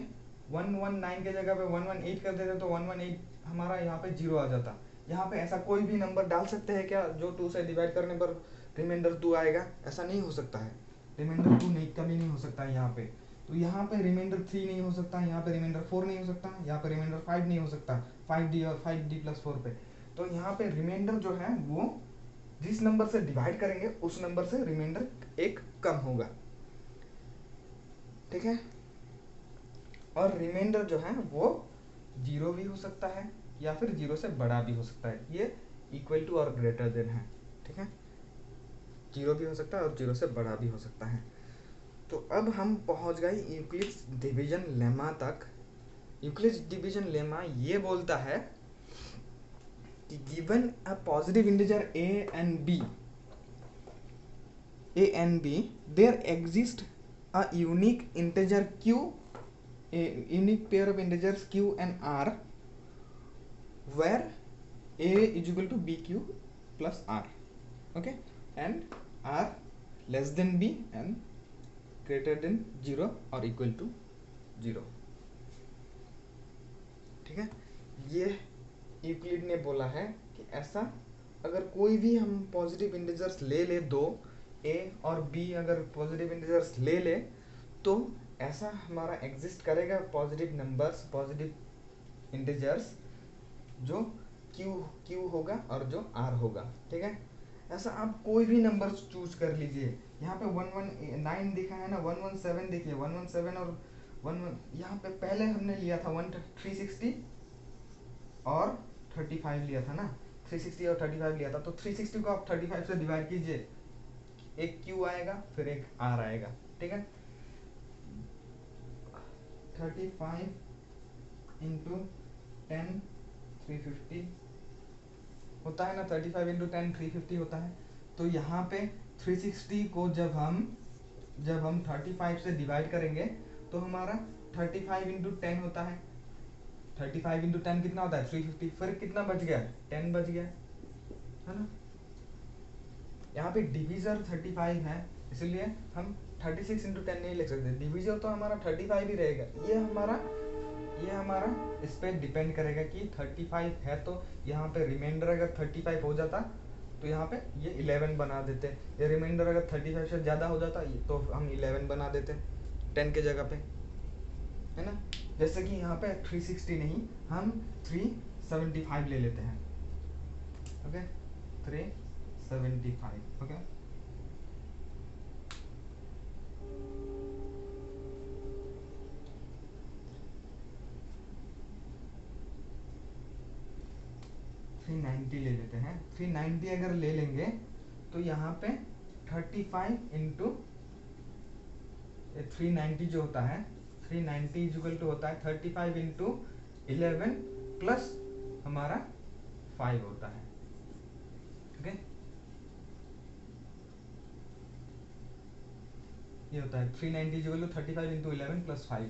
119 के जगह पे 118 कर देते तो 118 हमारा यहाँ पे 0 आ जाता। यहाँ पे ऐसा कोई भी नंबर डाल सकते हैं क्या जो 2 से डिवाइड करने पर रिमाइंडर 2 आएगा, ऐसा नहीं हो सकता है। रिमाइंडर 2 नहीं, कभी नहीं हो सकता है यहाँ पे। तो यहाँ पे रिमाइंडर 3 नहीं हो सकता, यहाँ पे रिमाइंडर 4 नहीं हो सकता, यहाँ पे रिमाइंडर 5 नहीं हो सकता, 5d और 5d + 4 पे। तो यहाँ पे रिमाइंडर जो है वो जिस नंबर से डिवाइड करेंगे उस नंबर से रिमाइंडर एक कम होगा। ठीक है, और रिमाइंडर जो है वो 0 भी हो सकता है या फिर 0 से बड़ा भी हो सकता है, ये इक्वल टू और ग्रेटर देन है। ठीक है, 0 भी हो सकता है और 0 से बड़ा भी हो सकता है। तो अब हम पहुंच गए यूक्लिड्स डिवीजन लेमा तक। यूक्लिड्स डिवीजन लेमा ये बोलता है कि given a positive integer a and b there exists a unique integer q, a unique pair of integers q and r where a is equal to bq plus r, okay, and r less than b and greater than 0 or equal to 0। ठीक है, ये Euclid ने बोला है कि ऐसा अगर कोई भी हम पॉजिटिव इंटीजर्स ले दो, a और b अगर पॉजिटिव इंटीजर्स ले तो ऐसा हमारा एग्जिस्ट करेगा पॉजिटिव नंबर्स, पॉजिटिव इंटीजर्स जो क्यू होगा और जो आर होगा, ठीक है। ऐसा आप कोई भी नंबर चूज कर लीजिए। यहाँ पे 119 दिखा है ना, 117 देखिए, 117 और 11 यहाँ पे पहले हमने लिया था 360 और 35 लिया था ना, 360 और 35 लिया था, तो 360 को आप 35 से डिवाइड कीजिए, एक क्यू आएगा फिर एक आर आएगा, ठीक है। 35 इंटू 10 350 होता है ना, 35 इंटू 10 350 होता है। तो यहाँ पे 360 को जब हम 35 से डिवाइड करेंगे तो हमारा 35 इंटू 10 होता है। 35 इंटू 10 कितना होता है 350, फिर कितना बच गया 10 बच गया, है ना। यहाँ पे डिविजर 35 है, इसलिए हम 36 इंटू 10 नहीं लिख सकते, डिविजर तो हमारा 35 ही रहेगा। ये हमारा इस पे डिपेंड करेगा कि 35 है, तो यहाँ पे रिमाइंडर अगर 35 हो जाता तो यहाँ पे ये 11 बना देते, ये रिमाइंडर अगर 35 से ज़्यादा हो जाता तो हम 11 बना देते 10 के जगह पे, है ना। जैसे कि यहाँ पे 360 नहीं, हम 375 ले लेते हैं, ओके, 375, ओके। थ्री 390 ले लेते हैं, 390 अगर ले लेंगे तो यहाँ पे 35 इंटू 390 जो होता है, 390 इक्वल टू होता है 35 इंटू 11 प्लस हमारा 5 होता है, ओके। ये होता है 390 इक्वल टू 35 इंटू 11 प्लस 5।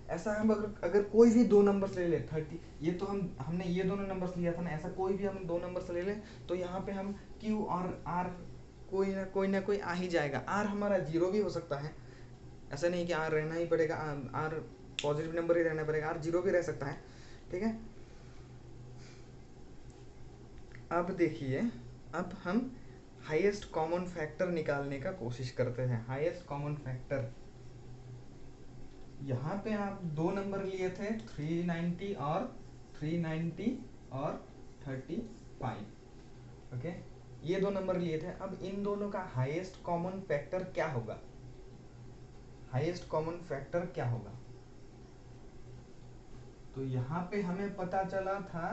ऐसा हम अगर कोई भी दो नंबर्स ले ले 30, ये तो हमने ये दोनों नंबर्स लिया था ना, ऐसा कोई भी हम दो नंबर्स ले ले तो यहाँ पे हम क्यू और आर कोई ना कोई आ ही जाएगा। आर हमारा जीरो भी हो सकता है, ऐसा नहीं कि आर रहना ही पड़ेगा, आर पॉजिटिव नंबर ही रहना पड़ेगा, आर जीरो भी रह सकता है, ठीक है। अब देखिए, अब हम हाईएस्ट कॉमन फैक्टर निकालने का कोशिश करते हैं। हाईएस्ट कॉमन फैक्टर, यहाँ पे आप दो नंबर लिए थे 390 और 35, ओके, ये दो नंबर लिए थे। अब इन दोनों का हाईएस्ट कॉमन फैक्टर क्या होगा, हाईएस्ट कॉमन फैक्टर क्या होगा। तो यहाँ पे हमें पता चला था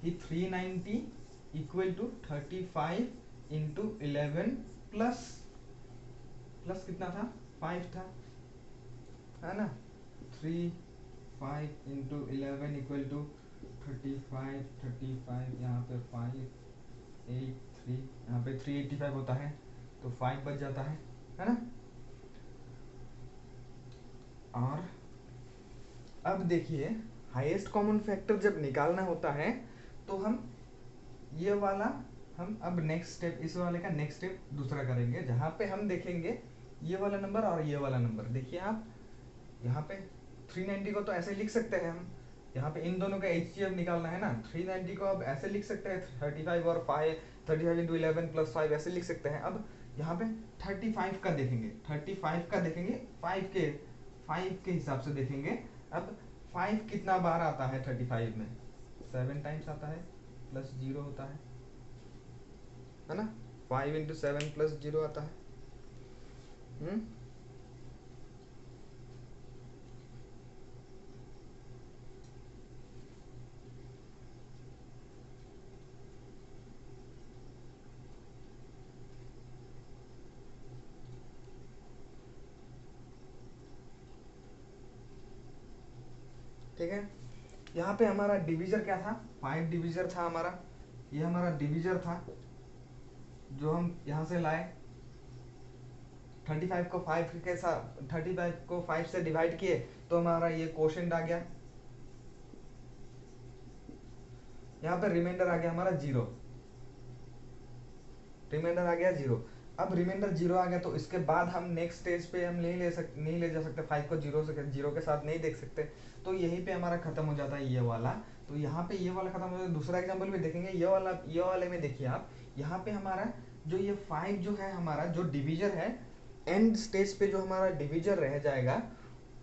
कि 390 इक्वल टू 35 इंटू 11 प्लस कितना था 5 था, है ना। 5 इंटू 11 इक्वल टू 35 यहाँ पे 5 8 3, यहाँ पे 385 होता है, तो 5 बच जाता है ना। और अब देखिए, हाईएस्ट कॉमन फैक्टर जब निकालना होता है तो हम ये वाला, हम अब नेक्स्ट स्टेप, इस वाले का नेक्स्ट स्टेप दूसरा करेंगे, जहाँ पे हम देखेंगे ये वाला नंबर और ये वाला नंबर। देखिए आप यहाँ पे 390 को तो ऐसे लिख सकते हैं हम, यहाँ पे इन दोनों का HCF निकालना है ना, 390 को अब ऐसे लिख सकते हैं 35 और 5, 35 इंटू 11 प्लस 5 ऐसे लिख सकते हैं। अब यहाँ पे 35 का देखेंगे, 35 का देखेंगे, 5 के हिसाब से देखेंगे। अब 5 कितना बार आता है 35 में, 7 टाइम्स आता है, प्लस 0 होता है ना। 5 इंटू 7 प्लस 0 आता है, ठीक है। यहाँ पे हमारा डिवीजर क्या था, 5 डिवीजर था हमारा, ये हमारा डिवीजर था जो हम यहाँ से लाए। 35 को 5 के साथ, 35 को 5 से डिवाइड किए तो हमारा ये क्वोशंट आ गया। यहाँ पे रिमाइंडर आ गया हमारा 0, रिमाइंडर आ गया 0। अब रिमाइंडर 0 आ गया तो इसके बाद हम नेक्स्ट स्टेज पे हम नहीं ले जा सकते, 5 को 0 के साथ नहीं देख सकते, तो यहीं पे हमारा खत्म हो जाता है ये वाला। तो यहाँ पे ये वाला खत्म हो जाता है। दूसरा एग्जांपल भी देखेंगे, ये वाले में देखिए आप, यहाँ पे हमारा जो ये 5 जो है हमारा जो डिवीजर है, एंड स्टेज पे जो हमारा डिवीजर रह जाएगा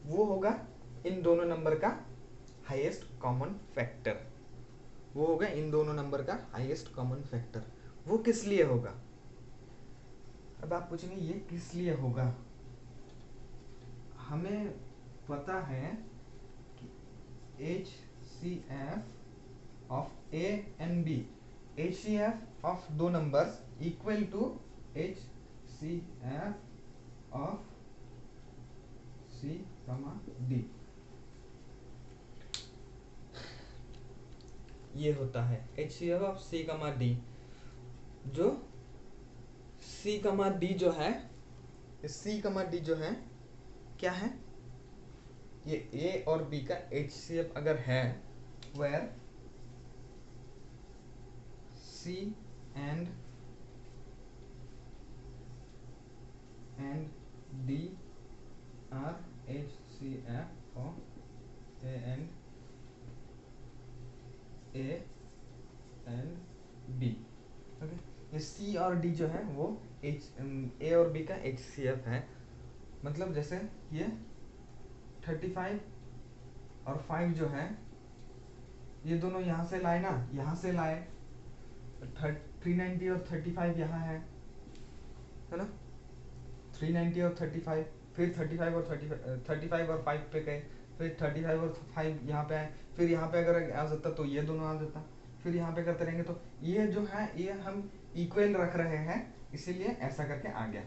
वो होगा इन दोनों नंबर का हाईएस्ट कॉमन फैक्टर, वो होगा इन दोनों नंबर का हाईएस्ट कॉमन फैक्टर। वो किस लिए होगा? अब आप पूछेंगे ये किस लिए होगा। हमें पता है कि H C F of A and B, H C F of दो numbers equal to H C F of C comma D, ये होता है H C F of C comma D. जो सी कमा डी जो है, सी कमा डी जो है क्या है, ये ए और बी का एच सी एफ अगर है, where C and D are H C F of A and B. Okay, ये सी और डी जो है वो एच ए और बी का एच सी एफ है। मतलब जैसे ये 35 और 5 जो है, ये दोनों यहाँ से लाए ना, यहाँ से लाए, 390 और 35 यहाँ है ना, 390 और 35, फिर 35 और 35 और 5 पे गए, फिर 35 और 5 यहाँ पे आए, फिर यहाँ पे अगर आ जाता तो ये दोनों आ जाता, फिर यहाँ पे करते रहेंगे तो ये जो है ये हम इक्वल रख रहे हैं, इसीलिए ऐसा करके आ गया।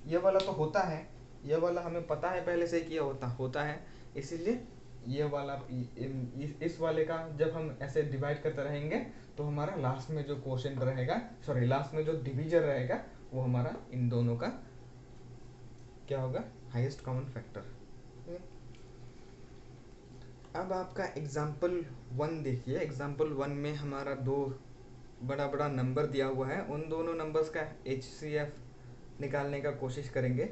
ये वाला तो होता है, ये वाला हमें पता है पहले से कि ये होता है, इसीलिए ये वाला इस वाले का जब हम ऐसे डिवाइड करते रहेंगे तो हमारा लास्ट में जो क्वोशिएंट रहेगा, सॉरी लास्ट में जो डिवीजन रहेगा, वो हमारा इन दोनों का क्या होगा, हाईएस्ट कॉमन फैक्टर। अब आपका एग्जाम्पल 1 देखिए। एग्जाम्पल 1 में हमारा दो बड़ा बड़ा नंबर दिया हुआ है, उन दोनों नंबर्स का HCF निकालने का कोशिश करेंगे।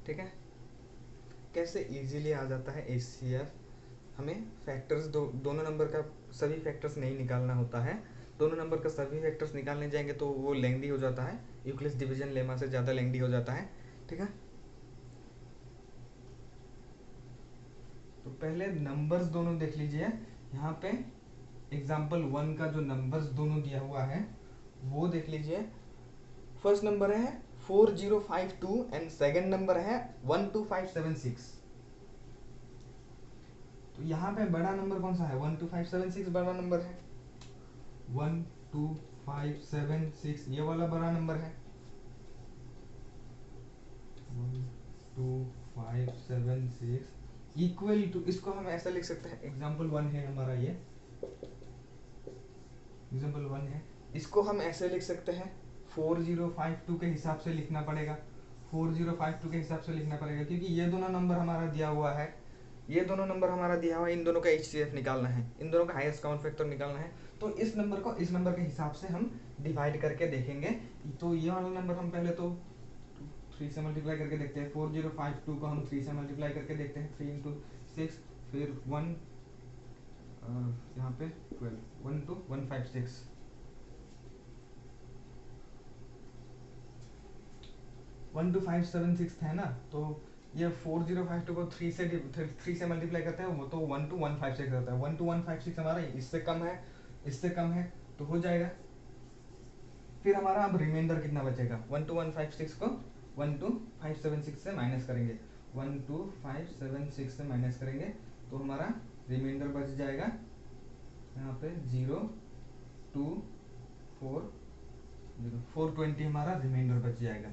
ठीक है, कैसे इजीली आ जाता है HCF। हमें फैक्टर्स दोनों नंबर का सभी फैक्टर्स नहीं निकालना होता है, दोनों नंबर का सभी फैक्टर्स निकालने जाएंगे तो वो लेंदी हो जाता है, यूक्लिड्स डिवीजन लेमा से ज़्यादा लेंदी हो जाता है। ठीक है, तो पहले नंबर्स दोनों देख लीजिए। यहाँ पे एग्जाम्पल 1 का जो नंबर्स दोनों दिया हुआ है वो देख लीजिए। फर्स्ट नंबर है 4052 एंड सेकंड नंबर है 12576। तो यहाँ पे बड़ा नंबर कौन सा है, 12576 बड़ा नंबर है, 12576 ये वाला बड़ा नंबर है, 12576 इक्वल टू, इसको हम ऐसा लिख सकते हैं, एग्जाम्पल 1 है हमारा, ये एग्जाम्पल 1 है, इसको हम ऐसे लिख सकते हैं 4052 के हिसाब से लिखना पड़ेगा, 4052 के हिसाब से लिखना पड़ेगा, क्योंकि ये दोनों नंबर हमारा दिया हुआ है, ये दोनों नंबर हमारा दिया हुआ है, इन दोनों का HCF निकालना है, इन दोनों का हाईएस्ट कॉमन फैक्टर निकालना है। तो इस नंबर को इस नंबर के हिसाब से हम डिवाइड करके देखेंगे। तो ये वाला नंबर हम पहले तो 3 से मल्टीप्लाई करके देखते हैं, 4052 को हम 3 से मल्टीप्लाई करके देखते हैं, 3 इंटू 6, फिर 1 यहाँ पे 12, 1 टू 156, 12576 है ना, तो ये 4052 को 3 से मल्टीप्लाई करते हैं, वो तो 1 टू 156 रहता है, 1 टू 156 हमारा इससे कम है, इससे कम है तो हो जाएगा। फिर हमारा अब रिमाइंडर कितना बचेगा, 1 टू 156 को 1 टू 576 से माइनस करेंगे, 1 टू 576 से माइनस करेंगे तो हमारा रिमाइंडर बच जाएगा यहाँ पे 0 2 4 0 420 हमारा रिमाइंडर बच जाएगा,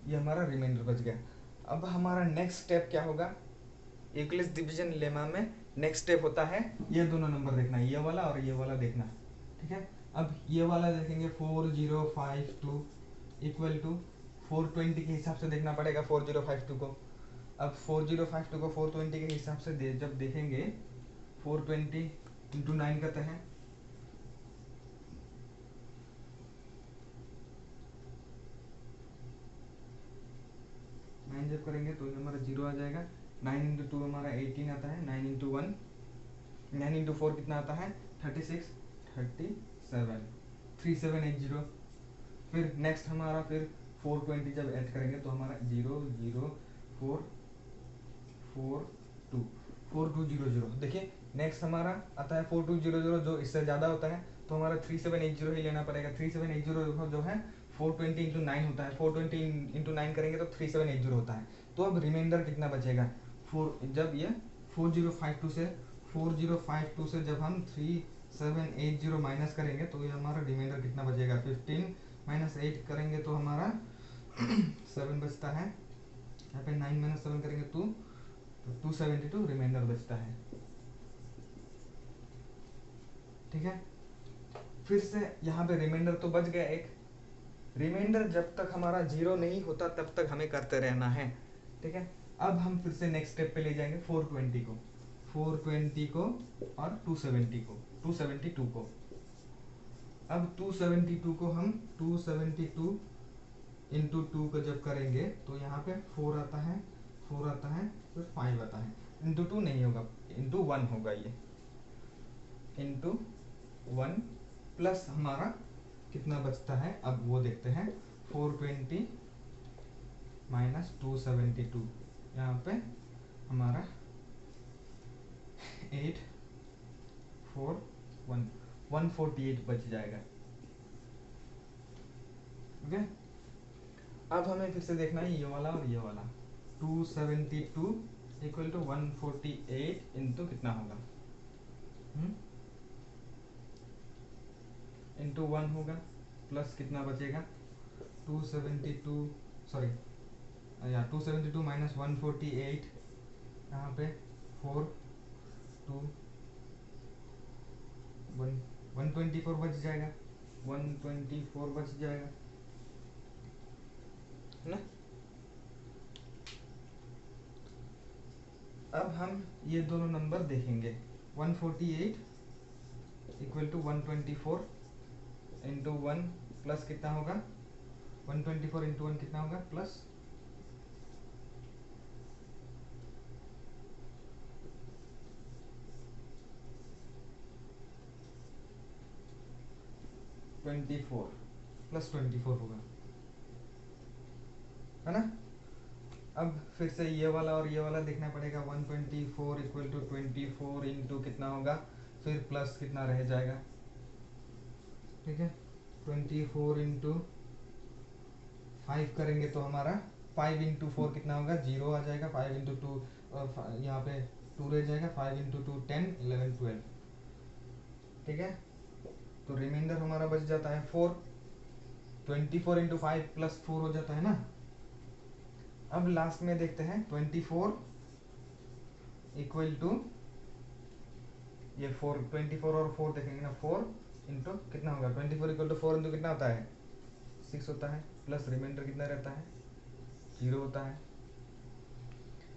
ये हमारा रिमाइंडर बच गया। अब हमारा नेक्स्ट स्टेप क्या होगा, यूक्लिड्स डिवीजन लेमा में नेक्स्ट स्टेप होता है ये दोनों नंबर देखना, ये वाला और ये वाला देखना। ठीक है, अब ये वाला देखेंगे 4052 इक्वल टू 420 के हिसाब से देखना पड़ेगा 4052 को। अब 4052 को 420 के हिसाब से जब देखेंगे, 420 इंटू 9 करते हैं, नाइन जब करेंगे तो हमारा 0 आ जाएगा, 9 इंटू 2 हमारा 18 आता है, 9 इंटू 1 9 इंटू 4 कितना आता है 36 37 3780। फिर नेक्स्ट हमारा फिर 420 जब ऐड करेंगे तो हमारा 0 0 4 4 2 4200। देखिए नेक्स्ट हमारा आता है 4200, जो इससे ज़्यादा होता है तो हमारा 3780 ही लेना पड़ेगा। 3780 जो है 420 इंटू 9 होता है, 420 इंटू 9 करेंगे तो 3780 होता है। तो अब रिमाइंडर कितना बचेगा, जब ये 4052 से जब हम 3780 माइनस करेंगे तो ये हमारा रिमाइंडर कितना बचेगा, 15 माइनस 8 करेंगे तो हमारा 7 बचता है। यहाँ पे 9 माइनस 7 करेंगे तो 272 रिमाइंडर बचता है। ठीक है, फिर से यहाँ पे रिमाइंडर तो बच गया एक। रिमाइंडर जब तक हमारा जीरो नहीं होता तब तक हमें करते रहना है। ठीक है, अब हम फिर से नेक्स्ट स्टेप पे ले जाएंगे 420 को, 420 को और 272 को। अब 272 को हम 272 इंटू 2 को जब करेंगे तो यहाँ पे 4 आता है, 4 आता है, फिर 5 आता है। इंटू 2 नहीं होगा, इंटू 1 होगा ये, इंटू 1 प्लस हमारा कितना बचता है अब वो देखते हैं। 420 माइनस 272, यहाँ पे हमारा 148 बच जाएगा। ओके, अब हमें फिर से देखना है ये वाला और ये वाला। 272 इक्वल टू 148 इंटू कितना होगा, इंटू 1 होगा, प्लस कितना बचेगा 272, सॉरी या 272 माइनस 148, यहाँ पे 4 2 124 बच जाएगा, 124 बच जाएगा है ना। अब हम ये दोनों नंबर देखेंगे, 148 इक्वल टू 124 इंटू 1 प्लस कितना होगा, 124 इंटू 1 कितना होगा, प्लस 24 प्लस 24 होगा, है ना। अब फिर से ये वाला और ये वाला देखना पड़ेगा। 124 इक्वल टू 24 इंटू कितना होगा, फिर प्लस कितना रह जाएगा, ठीक है। 24 इंटू 5 करेंगे तो हमारा 5 इंटू 4 कितना होगा, 0 आ जाएगा। 5 इंटू 2 यहाँ पे 2 रह जाएगा। 5 इंटू 2 10 11 12, ठीक है। तो रिमाइंडर हमारा बच जाता है 4। 24 इंटू 5 प्लस 4 हो जाता है ना। अब लास्ट में देखते हैं 24 इक्वल टू ये 4, 24 और 4 देखेंगे ना, 4 इंटू कितना होगा, 24 इक्वल टू 4 इंटू कितना होता है, 6 होता है, प्लस रिमाइंडर कितना रहता है, 0 होता है।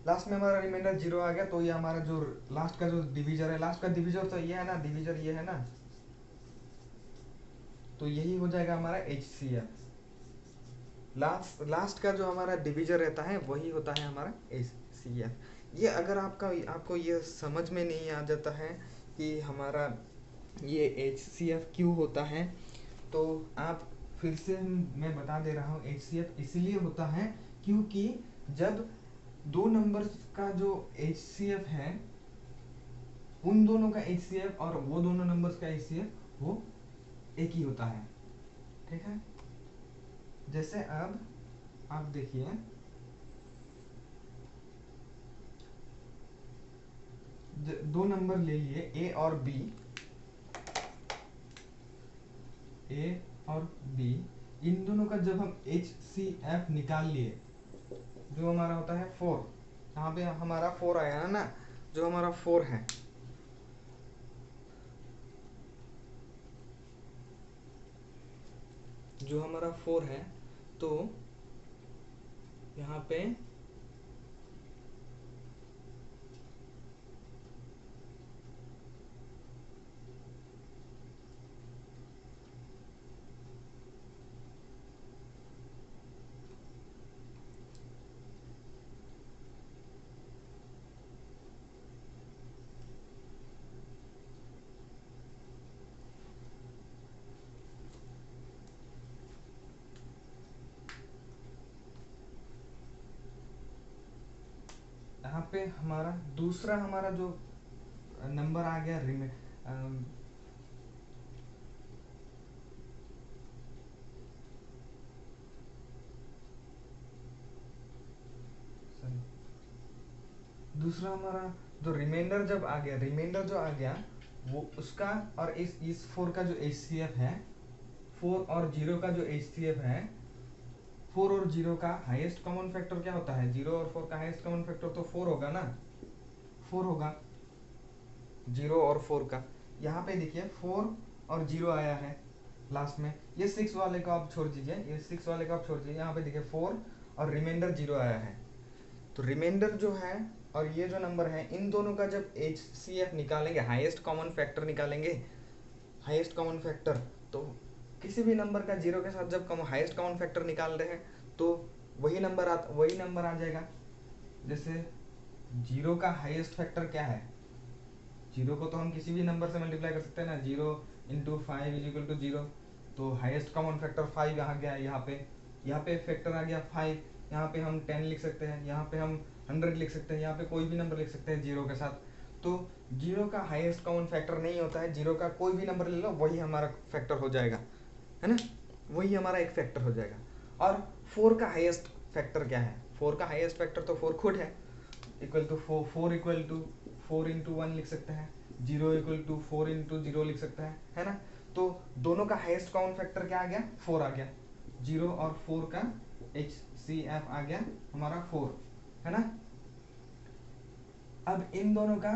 लास्ट में हमारा रिमाइंडर 0 आ गया, तो ये हमारा जो लास्ट का जो डिवीजर है, लास्ट का डिवीजर तो ये है ना, डिवीजर ये है ना, तो यही हो जाएगा हमारा HCF। लास्ट का जो हमारा डिवीजर रहता है वही होता है हमारा HCF। ये अगर आपको ये समझ में नहीं आ जाता है कि हमारा ये HCF क्यों होता है, तो आप फिर से मैं बता दे रहा हूँ। HCF इसलिए होता है क्योंकि जब दो नंबर्स का जो HCF है, उन दोनों का HCF और वो दोनों नंबर्स का HCF वो एक ही होता है, ठीक है। जैसे अब आप देखिए, दो नंबर ले लिए A और B, A और B, इन दोनों का जब हम HCF निकाल लिए, जो हमारा होता है 4, यहाँ पे हमारा 4 आया है ना, जो हमारा 4 है, जो हमारा 4 है, तो यहाँ पे यहाँ पे हमारा दूसरा हमारा जो नंबर आ गया दूसरा हमारा जो रिमाइंडर जब आ गया, रिमाइंडर जो आ गया वो उसका और इस 4 का जो HCF है, 4 और 0 का जो HCF है, 4 और 0 का हाईएस्ट कॉमन फैक्टर क्या होता है? 0 और 4 का हाईएस्ट कॉमन फैक्टर तो 4 होगा ना, 4 होगा 0 और 4 का। यहाँ पे देखिए 4 और 0 आया है लास्ट में, ये 6 वाले को आप छोड़ दीजिए, ये 6 वाले को आप छोड़ दीजिए, यहाँ पे देखिए 4 और रिमाइंडर 0 आया है। तो रिमाइंडर जो है और ये जो नंबर है, इन दोनों का जब HCF निकालेंगे, हाईएस्ट कॉमन फैक्टर निकालेंगे, हाईएस्ट कॉमन फैक्टर, तो किसी भी नंबर का 0 के साथ जब हाईएस्ट कॉमन फैक्टर निकाल रहे हैं तो वही नंबर आ जाएगा। जैसे 0 का हाईएस्ट फैक्टर क्या है? 0 को तो हम किसी भी नंबर से मल्टीप्लाई कर सकते हैं ना, 0 × 5 = 0, तो हाईएस्ट कॉमन फैक्टर 5 आ गया। यहाँ पे फैक्टर आ गया 5, यहाँ पे हम 10 लिख सकते हैं, यहाँ पे हम 100 लिख सकते हैं, यहाँ पे कोई भी नंबर लिख सकते हैं 0 के साथ। तो 0 का हाईएस्ट कॉमन फैक्टर नहीं होता है, 0 का कोई भी नंबर ले लो वही हमारा फैक्टर हो जाएगा, है ना, वही हमारा एक फैक्टर हो जाएगा। और 4 का हाईएस्ट फैक्टर क्या है? 4 का हाईएस्ट फैक्टर तो 4 खुद है, इक्वल टू 4 4 × 1 लिख सकते हैं, 0 = 4 × 0 लिख सकते हैं, है ना। तो दोनों का हाईएस्ट कॉमन फैक्टर क्या आ गया? 4 आ गया। 0 और 4 का HCF आ गया हमारा 4, है ना। अब इन दोनों का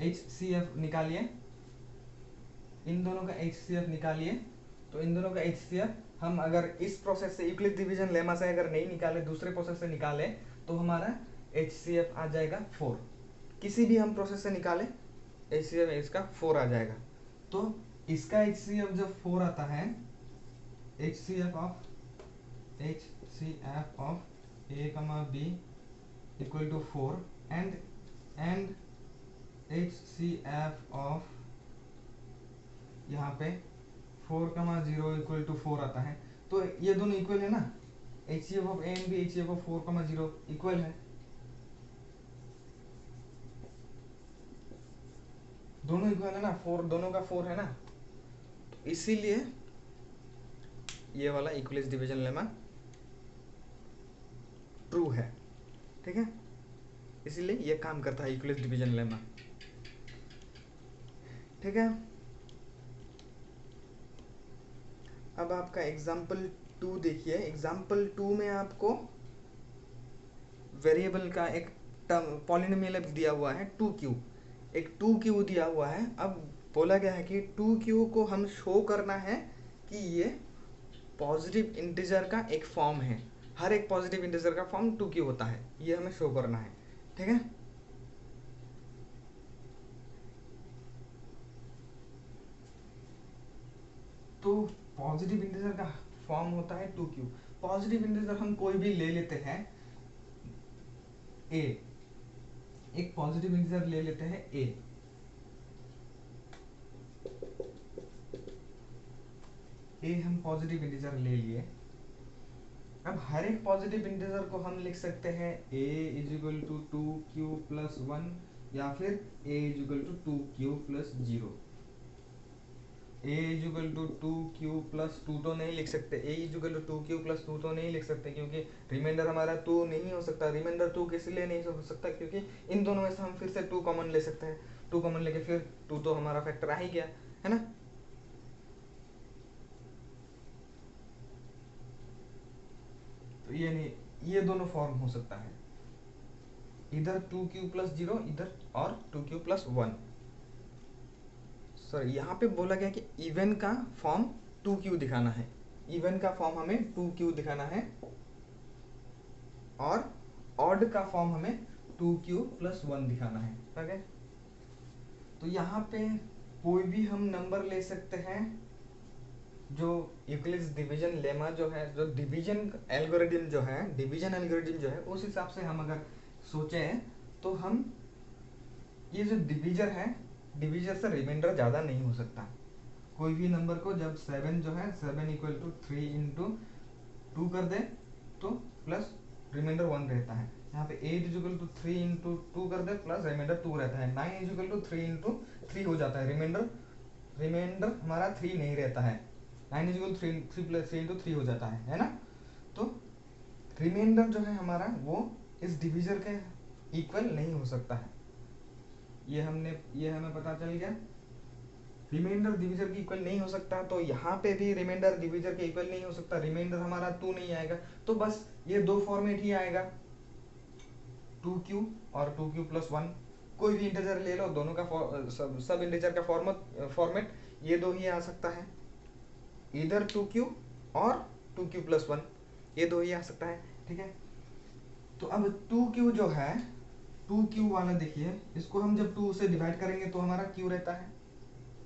HCF निकालिए, इन दोनों का HCF निकालिए। तो इन दोनों का HCF हम अगर इस प्रोसेस से, यूक्लिड डिवीजन लेमा से अगर नहीं निकाले, दूसरे प्रोसेस से निकाले, तो हमारा HCF आ जाएगा 4। किसी भी हम प्रोसेस से निकाले HCF इसका 4 आ जाएगा। तो इसका HCF जब 4 आता है, HCF of A, B = 4 and HCF of यहाँ पे 4, 0 = 4 आता है। तो ये दोनों इक्वल है ना, HCF of A and B, HCF of 4, 0 equal है, दोनों इक्वल है ना, 4 दोनों का 4 है ना। तो इसीलिए ये वाला इक्विलिब्रियम डिवीजन लेमा ट्रू है, ठीक है, इसीलिए ये काम करता है इक्विलिब्रियम डिवीजन लेमा, ठीक है। अब आपका एग्जाम्पल 2 देखिए। एग्जाम्पल 2 में आपको वेरिएबल का एक पॉलिनोमियल दिया हुआ है 2q, एक 2q दिया हुआ है। अब बोला गया है कि 2q को हम शो करना है कि ये पॉजिटिव इंटीजर का एक फॉर्म है, हर एक पॉजिटिव इंटीजर का फॉर्म 2q होता है, ये हमें शो करना है, ठीक है। तो पॉजिटिव इंटीजर का फॉर्म होता है 2q। पॉजिटिव इंटीजर हम कोई भी ले लेते हैं, a, एक पॉजिटिव इंटीजर ले लेते हैं a, हम पॉजिटिव इंटीजर ले लिए। अब हर एक पॉजिटिव इंटीजर को हम लिख सकते हैं a = 2q + 1 या फिर a = 2q + 0। a = 2q + 2 तो नहीं लिख सकते, a = 2q + 2 तो नहीं लिख सकते, क्योंकि रिमाइंडर हमारा 2 नहीं हो सकता। रिमाइंडर 2 किस लिए नहीं हो सकता? क्योंकि इन दोनों में से हम फिर से 2 कॉमन ले सकते हैं, 2 कॉमन लेके फिर 2 तो हमारा फैक्टर आ ही गया, है ना। तो ये नहीं, ये दोनों फॉर्म हो सकता है, इधर 2q + 0 इधर, और 2q + 1। सॉरी, यहाँ पे बोला गया कि इवन का फॉर्म 2q दिखाना है, इवन का फॉर्म हमें 2q दिखाना है, और ऑड का फॉर्म हमें 2q + 1 दिखाना है, ओके। तो यहाँ पे कोई भी हम नंबर ले सकते हैं जो यूक्लिड्स डिवीजन लेमा जो है, जो डिवीजन एल्गोरिथम जो है, डिवीजन एल्गोरिथम जो है, उस हिसाब से हम अगर सोचें तो हम ये जो डिवीजर है, डिवीजर से रिमाइंडर ज़्यादा नहीं हो सकता। कोई भी नंबर को जब 7 जो है 7 = 3 × 2 कर दे तो प्लस रिमाइंडर 1 रहता है। यहाँ पे 8 इजिकल टू 3 इंटू 2 कर दे प्लस रिमाइंडर 2 रहता है। 9 इजिकल टू 3 इंटू 3 हो जाता है, रिमाइंडर हमारा 3 नहीं रहता है। 9 इजिकल 3 प्लस 3 इंटू 3 हो जाता है ना। तो रिमाइंडर जो है हमारा वो इस डिविजर के इक्वल नहीं हो सकता है। ये हमें पता चल गया, रिमाइंडर डिविजर के इक्वल नहीं हो सकता। तो यहाँ पे भी रिमाइंडर डिविजर के इक्वल नहीं हो सकता, रिमाइंडर हमारा 2 नहीं आएगा। तो बस ये दो फॉर्मेट ही आएगा, 2q और 2q प्लस 1। कोई भी इंटीजर ले लो, दोनों का सब इंटीजर का फॉर्मेट ये दो ही आ सकता है, इधर 2q और 2q प्लस 1, ये दो ही आ सकता है। ठीक है, तो अब 2q जो है, 2q वाला देखिए, इसको हम जब 2 से डिवाइड करेंगे तो हमारा q रहता है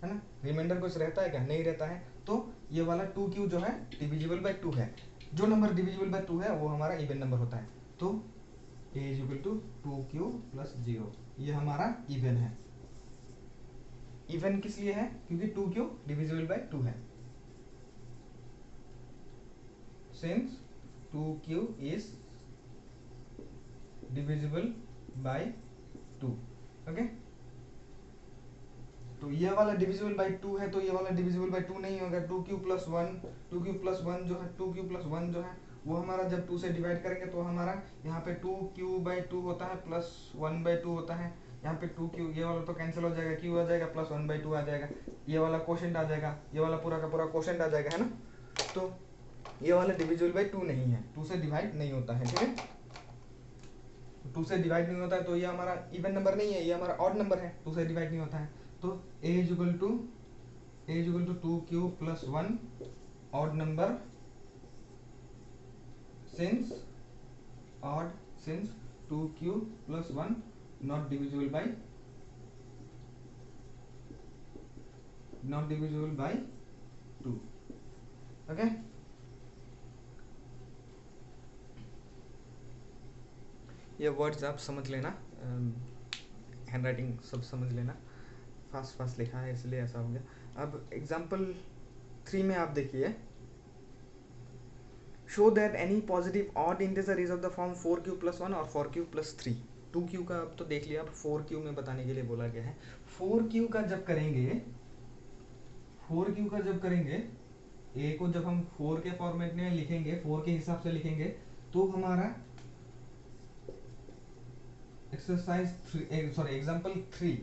ना। रिमाइंडर कुछ रहता है क्या? नहीं रहता है। तो ये वाला 2q जो है डिविजिबल बाय 2 है। जो नंबर डिविजिबल बाय 2 है वो हमारा इवन नंबर होता है। तो a is equal to 2q plus 0, ये हमारा इवन है। इवन किस लिए है? क्योंकि 2q डिविजिबल बाय 2 है। Since 2q is divisible by 2। Okay, तो ये वाला डिविजिबल बाय 2 है, तो ये वाला डिविजिबल बाय 2 नहीं होगा। 2q प्लस 1 जो है 2q प्लस 1 जो है वो हमारा जब 2 से डिवाइड करेंगे तो हमारा यहाँ पे 2q बाय 2 होता है प्लस 1 बाय 2 होता है। यहाँ पे 2q, ये वाला तो कैंसिल हो जाएगा, q आ जाएगा प्लस 1 बाय 2 आ जाएगा, ये वाला क्वोशेंट आ जाएगा, ये वाला पूरा का पूरा क्वोशेंट आ जाएगा, है ना। तो ये वाला डिविजिबल बाय 2 नहीं है, 2 से डिवाइड नहीं होता है। ठीक है, 2 से डिवाइड नहीं होता है तो ये हमारा इवन नंबर नहीं है, ये हमारा ऑड नंबर है, 2 से डिवाइड नहीं होता है। तो a is equal to 2q plus 1 odd number since 2q plus 1 not divisible by 2। Okay, ये वर्ड्स आप समझ लेना, हैंड राइटिंग सब समझ लेना, फास्ट लिखा है इसलिए ऐसा हो गया। अब एग्जाम्पल 3 में आप देखिए, show that any positive odd integer is of the form 4q plus 1 और 4q प्लस 3। 2q का अब तो देख लिया, अब 4q में बताने के लिए बोला गया है। 4q का जब करेंगे a को जब हम 4 के फॉर्मेट में लिखेंगे, 4 के हिसाब से लिखेंगे, तो हमारा एग्जाम्पल 3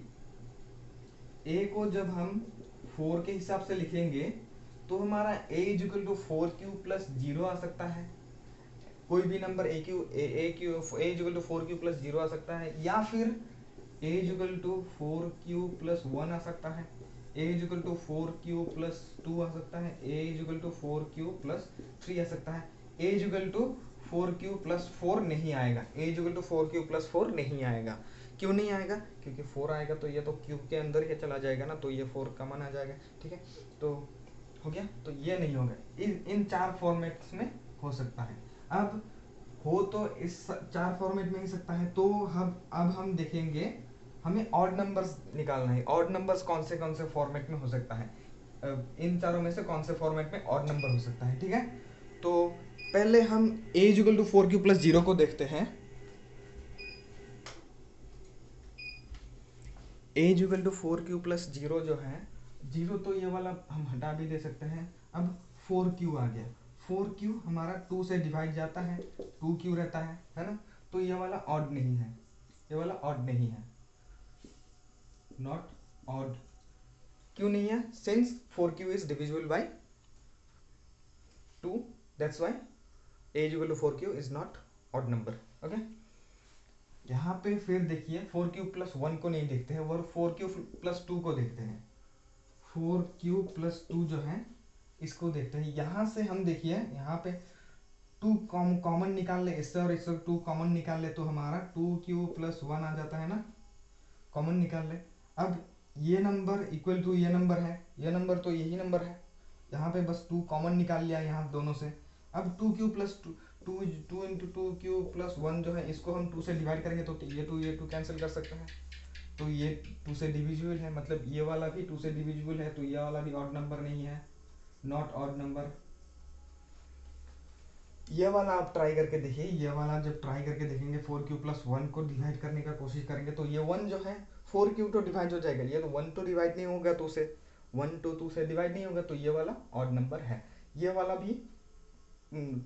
a को जब हम 4 के हिसाब से लिखेंगे तो हमारा a is equal to 4q plus 0 आ सकता है। कोई भी number a is equal to 4q plus 0 आ सकता है, या फिर a is equal to 4q plus 1 आ सकता है, a is equal to 4q plus 2 आ सकता है, a is equal to 4q plus 3 आ सकता है। a is equal to 4q plus 4 नहीं आएगा, a is equal to 4q plus 4 नहीं आएगा। क्यों नहीं आएगा? क्योंकि 4 आएगा तो ये तो क्यूब के अंदर ही चला जाएगा ना, तो ये 4 कॉमन आ जाएगा। ठीक है, तो हो गया, तो ये नहीं होगा। इन 4 फॉर्मेट्स में हो सकता है। अब हो तो इस 4 फॉर्मेट में ही सकता है। तो अब हम देखेंगे, हमें ऑड नंबर्स निकालना है। ऑड नंबर्स कौन से फॉर्मेट में हो सकता है, इन चारों में से कौन से फॉर्मेट में ऑड नंबर हो सकता है। ठीक है, तो पहले हम a is equal to 4q plus 0 को देखते हैं। a is equal to 4q plus 0 जो है, 0 तो ये वाला हम हटा भी दे सकते हैं। अब 4q आ गया, 4q हमारा 2 से डिवाइड जाता है, 2q रहता है ना। तो ये वाला ऑड नहीं है, ये वाला ऑड नहीं है, नॉट ऑड। क्यों नहीं है? Since 4q is divisible by 2, that's why a is equal to 4q is not odd number. Okay, यहाँ पे फिर देखिए 4q प्लस 1 को नहीं देखते हैं, और 4q प्लस 2 को देखते हैं। 4q प्लस 2 जो है इसको देखते हैं। यहाँ से हम देखिए, यहाँ पे 2 कॉमन निकाल ले, इससे और इससे 2 कॉमन निकाल ले तो हमारा 2q प्लस 1 आ जाता है ना, कॉमन निकाल ले। अब ये नंबर इक्वल टू ये नंबर है, ये नंबर तो यही नंबर है, यहाँ पे बस 2 कॉमन निकाल लिया यहाँ दोनों से। अब 2q plus 2 into 2q plus 1 जो है, इसको हम 2 से डिवाइड करेंगे तो ये 2 कैंसिल कर सकते हैं, तो ये 2 से डिविजिबल है, मतलब ये वाला भी 2 से डिविजिबल है, तो ये वाला भी ऑड नंबर नहीं है, नॉट ऑड नंबर। ये वाला आप ट्राई करके देखिए, ये वाला जब ट्राई करके देखेंगे 4q+1 को डिवाइड करने का कोशिश करेंगे तो ये 1 जो है 4q तो डिवाइड हो जाएगा, ये तो 1 तो डिवाइड नहीं होगा, तो से 1 to 2 से डिवाइड नहीं होगा, तो ये वाला ऑड नंबर है। ये वाला भी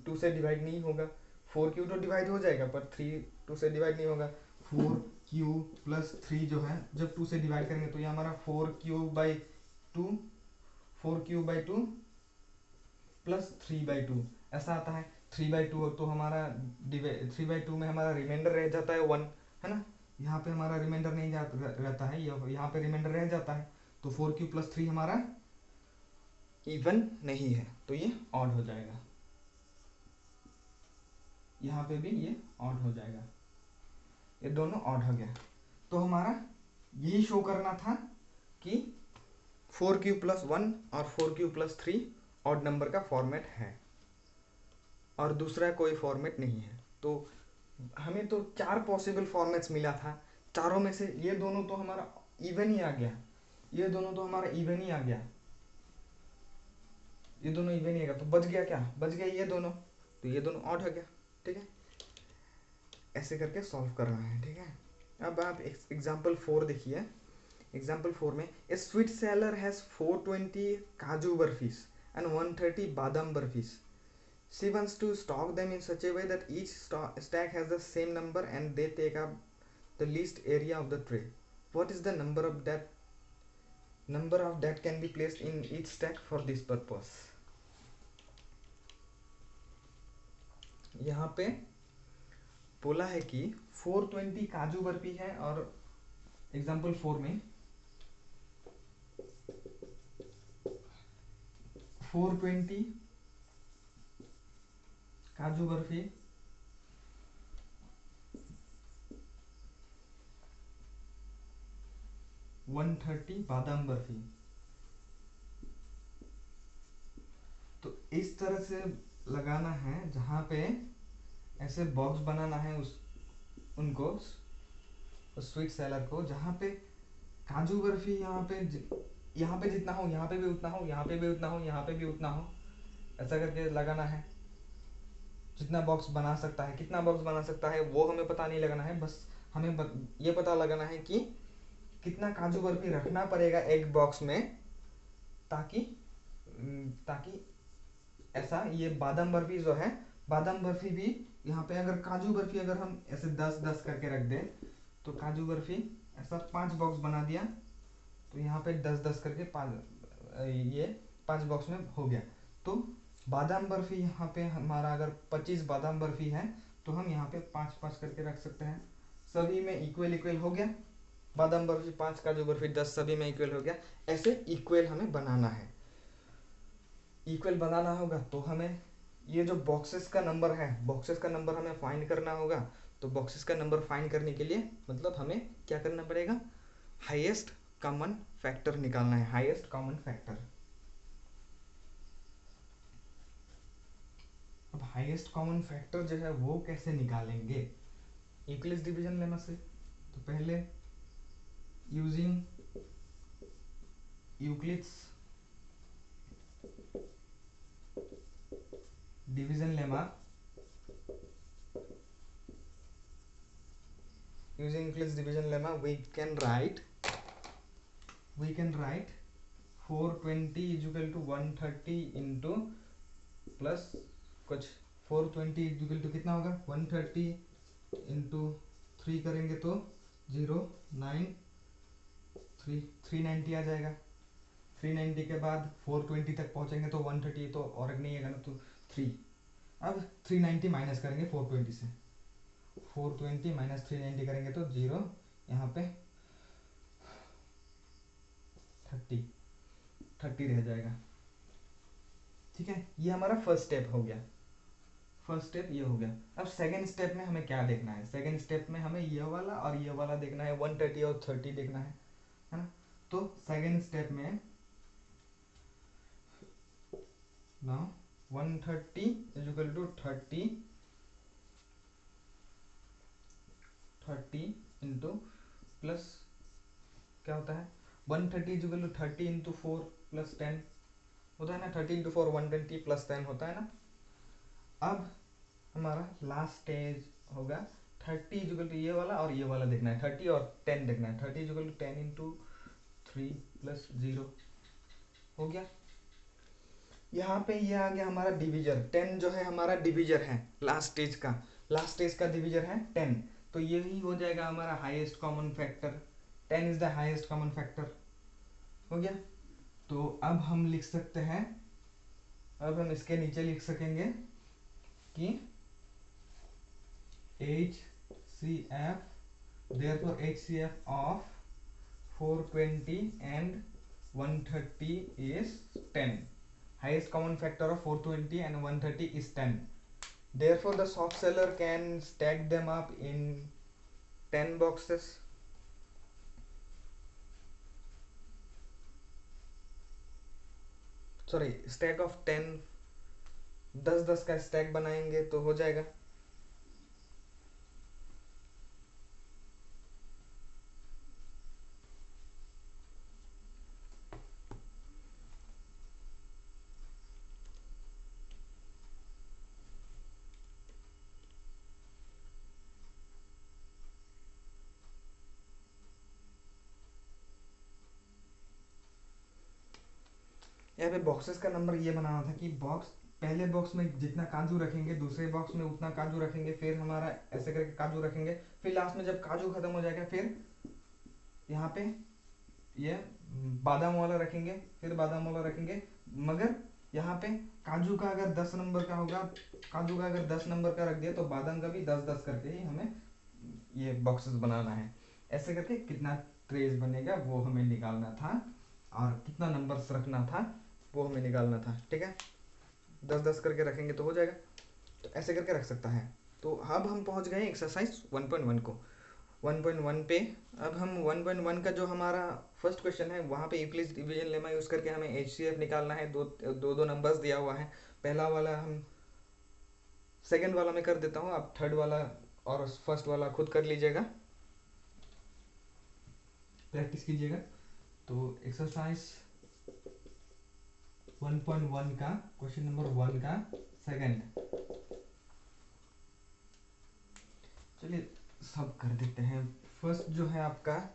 2 से डिवाइड नहीं होगा। 4q तो डिवाइड हो जाएगा पर 3 2 से डिवाइड नहीं होगा। 4q+3 जो है जब 2 से डिवाइड करेंगे तो ये हमारा 4q/2 4q/2 प्लस 3/2 ऐसा आता है। 3/2 तो हमारा 3/2 में हमारा रिमाइंडर रह जाता है 1, है ना। यहाँ पे हमारा रिमाइंडर नहीं रहता है, यहाँ पे रिमाइंडर रह जाता है, तो 4q+3 हमारा इवन नहीं है, तो ये ऑड हो जाएगा। यहाँ पे भी ये ऑड हो जाएगा, ये दोनों ऑड हो गया। तो हमारा यही शो करना था कि 4q+1 और 4q+3 ऑड नंबर का फॉर्मेट है और दूसरा कोई फॉर्मेट नहीं है। तो हमें तो 4 पॉसिबल फॉर्मेट्स मिला था, चारों में से ये दोनों तो हमारा इवन ही आ गया, ये दोनों तो हमारा इवन ही आ गया, ये दोनों इवन ही आ गया, तो बच गया क्या, बच गया ये दोनों, तो ये दोनों ऑड हो गया। ठीक है, ऐसे करके सॉल्व करना है। ठीक है, अब आप एग्जाम्पल 4 देखिए। एग्जाम्पल 4 में ए स्वीट सेलर हैज 420 काजू बर्फीज एंड 130 बादाम बर्फीज. She wants to stock them in such a way that each stack has the same number and they take up the least area of the tray. What is the number of that can be placed in each stack for this purpose? यहाँ पे बोला है कि 420 काजू बर्फी है और example 4 में 420 काजू बर्फी 130 बादाम बर्फी। तो इस तरह से लगाना है, जहाँ पे ऐसे बॉक्स बनाना है उनको स्वीट सेलर को, जहाँ पे काजू बर्फी यहाँ पे जितना हो, यहाँ पे भी उतना हो, यहाँ पे भी उतना हो, यहाँ पे भी उतना हो, ऐसा करके लगाना है। जितना बॉक्स बना सकता है, कितना बॉक्स बना सकता है वो हमें पता नहीं लगाना है, बस हमें ये पता लगाना है कि कितना काजू बर्फी रखना पड़ेगा एक बॉक्स में, ताकि ऐसा ये बादाम बर्फी जो है, बादाम बर्फी भी यहाँ पे अगर काजू बर्फी अगर हम ऐसे 10-10 करके रख दें, तो काजू बर्फी ऐसा 5 बॉक्स बना दिया, तो यहाँ पे 10-10 करके ये 5 बॉक्स में हो गया। तो बादाम बर्फी यहाँ पे हमारा अगर 25 बादाम बर्फी है तो हम यहाँ पे 5-5 करके रख सकते हैं, सभी में इक्वल इक्वल हो गया। बादाम बर्फी 5, काजू बर्फी 10, सभी में इक्वल हो गया। ऐसे इक्वल हमें बनाना है, इक्वल बनाना होगा तो हमें ये जो बॉक्सेस का नंबर है, बॉक्सेस का नंबर हमें फाइंड करना होगा। तो बॉक्सेस का नंबर फाइंड करने के लिए मतलब हमें क्या करना पड़ेगा, हाईएस्ट कॉमन फैक्टर निकालना है, हाईएस्ट कॉमन फैक्टर। अब हाईएस्ट कॉमन फैक्टर जो है वो कैसे निकालेंगे, यूक्लिड्स डिवीजन लेमा से। तो पहले using Euclid's division lemma, using Euclid's division lemma we can write 420 is equal to 130 into plus कुछ 420 is equal to कितना होगा 130 into 3 करेंगे तो 390 आ जाएगा। 390 के बाद 420 तक पहुंचेंगे तो 130 तो और नहीं है ना, तो 3। अब 390 माइनस करेंगे 420 से, 420 माइनस 390 करेंगे तो 0, यहाँ पे 30 रह जाएगा। ठीक है, ये हमारा फर्स्ट स्टेप हो गया, फर्स्ट स्टेप ये हो गया। अब सेकंड स्टेप में हमें क्या देखना है, सेकंड स्टेप में हमें ये वाला और ये वाला देखना है, 130 और 30 देखना है ना। तो सेकंड स्टेप में now 130 is equal to 30 into plus क्या होता है 130 is equal to 30 into 4 plus 10 होता है ना, 30 इंटू 4 120 प्लस 10 होता है ना। अब हमारा लास्ट स्टेज होगा 30 इजुकल टू ये वाला और ये वाला देखना है, 30 और 10 देखना है। 30 इजुकल टू 10 इंटू 3 प्लस 0 हो गया। यहाँ पे ये आ गया हमारा डिविजर, 10 जो है हमारा डिविजर है लास्ट स्टेज का, लास्ट स्टेज का डिविजर है 10, तो ये ही हो जाएगा हमारा highest common factor. 10 is the highest common factor, हो गया। तो अब हम लिख सकते हैं, अब हम इसके नीचे लिख सकेंगे कि HCF, therefore HCF of 420 and 130 is 10. Highest common factor of 420 and 130 is 10. Therefore the shop seller can stack them up in 10 boxes. Sorry, stack of 10, 10 का स्टैक बनाएंगे तो हो जाएगा। यहाँ पे बॉक्सेस का नंबर ये बनाना था कि बॉक्स, पहले बॉक्स में जितना काजू रखेंगे दूसरे बॉक्स में उतना काजू रखेंगे, फिर हमारा ऐसे करके काजू रखेंगे, फिर लास्ट में जब काजू खत्म हो जाएगा फिर यहाँ पे ये बादाम वाला रखेंगे, फिर बादाम वाला रखेंगे। मगर यहाँ पे काजू का अगर 10 नंबर का होगा, काजू का अगर 10 नंबर का रख दिया तो बादाम का भी 10 10 करके ही हमें ये बॉक्सेस बनाना है। ऐसे करके कितना ट्रेस बनेगा वो हमें निकालना था, और कितना नंबर्स रखना था वो हमें निकालना था। ठीक है, 10 10 करके रखेंगे तो हो जाएगा, तो ऐसे करके रख सकता है। तो अब हम पहुंच गए एक्सरसाइज 1.1 को, 1.1 पे। अब हम 1.1 का जो हमारा फर्स्ट क्वेश्चन है वहाँ पे यूक्लिड्स डिवीजन लेमा यूज़ करके हमें HCF निकालना है। दो नंबर्स दिया हुआ है, पहला वाला हम सेकंड वाला में कर देता हूँ, आप थर्ड वाला और फर्स्ट वाला खुद कर लीजिएगा, प्रैक्टिस कीजिएगा। तो एक्सरसाइज 1.1 का क्वेश्चन नंबर 1 का सेकंड, चलिए सब कर देते हैं। फर्स्ट जो है आपका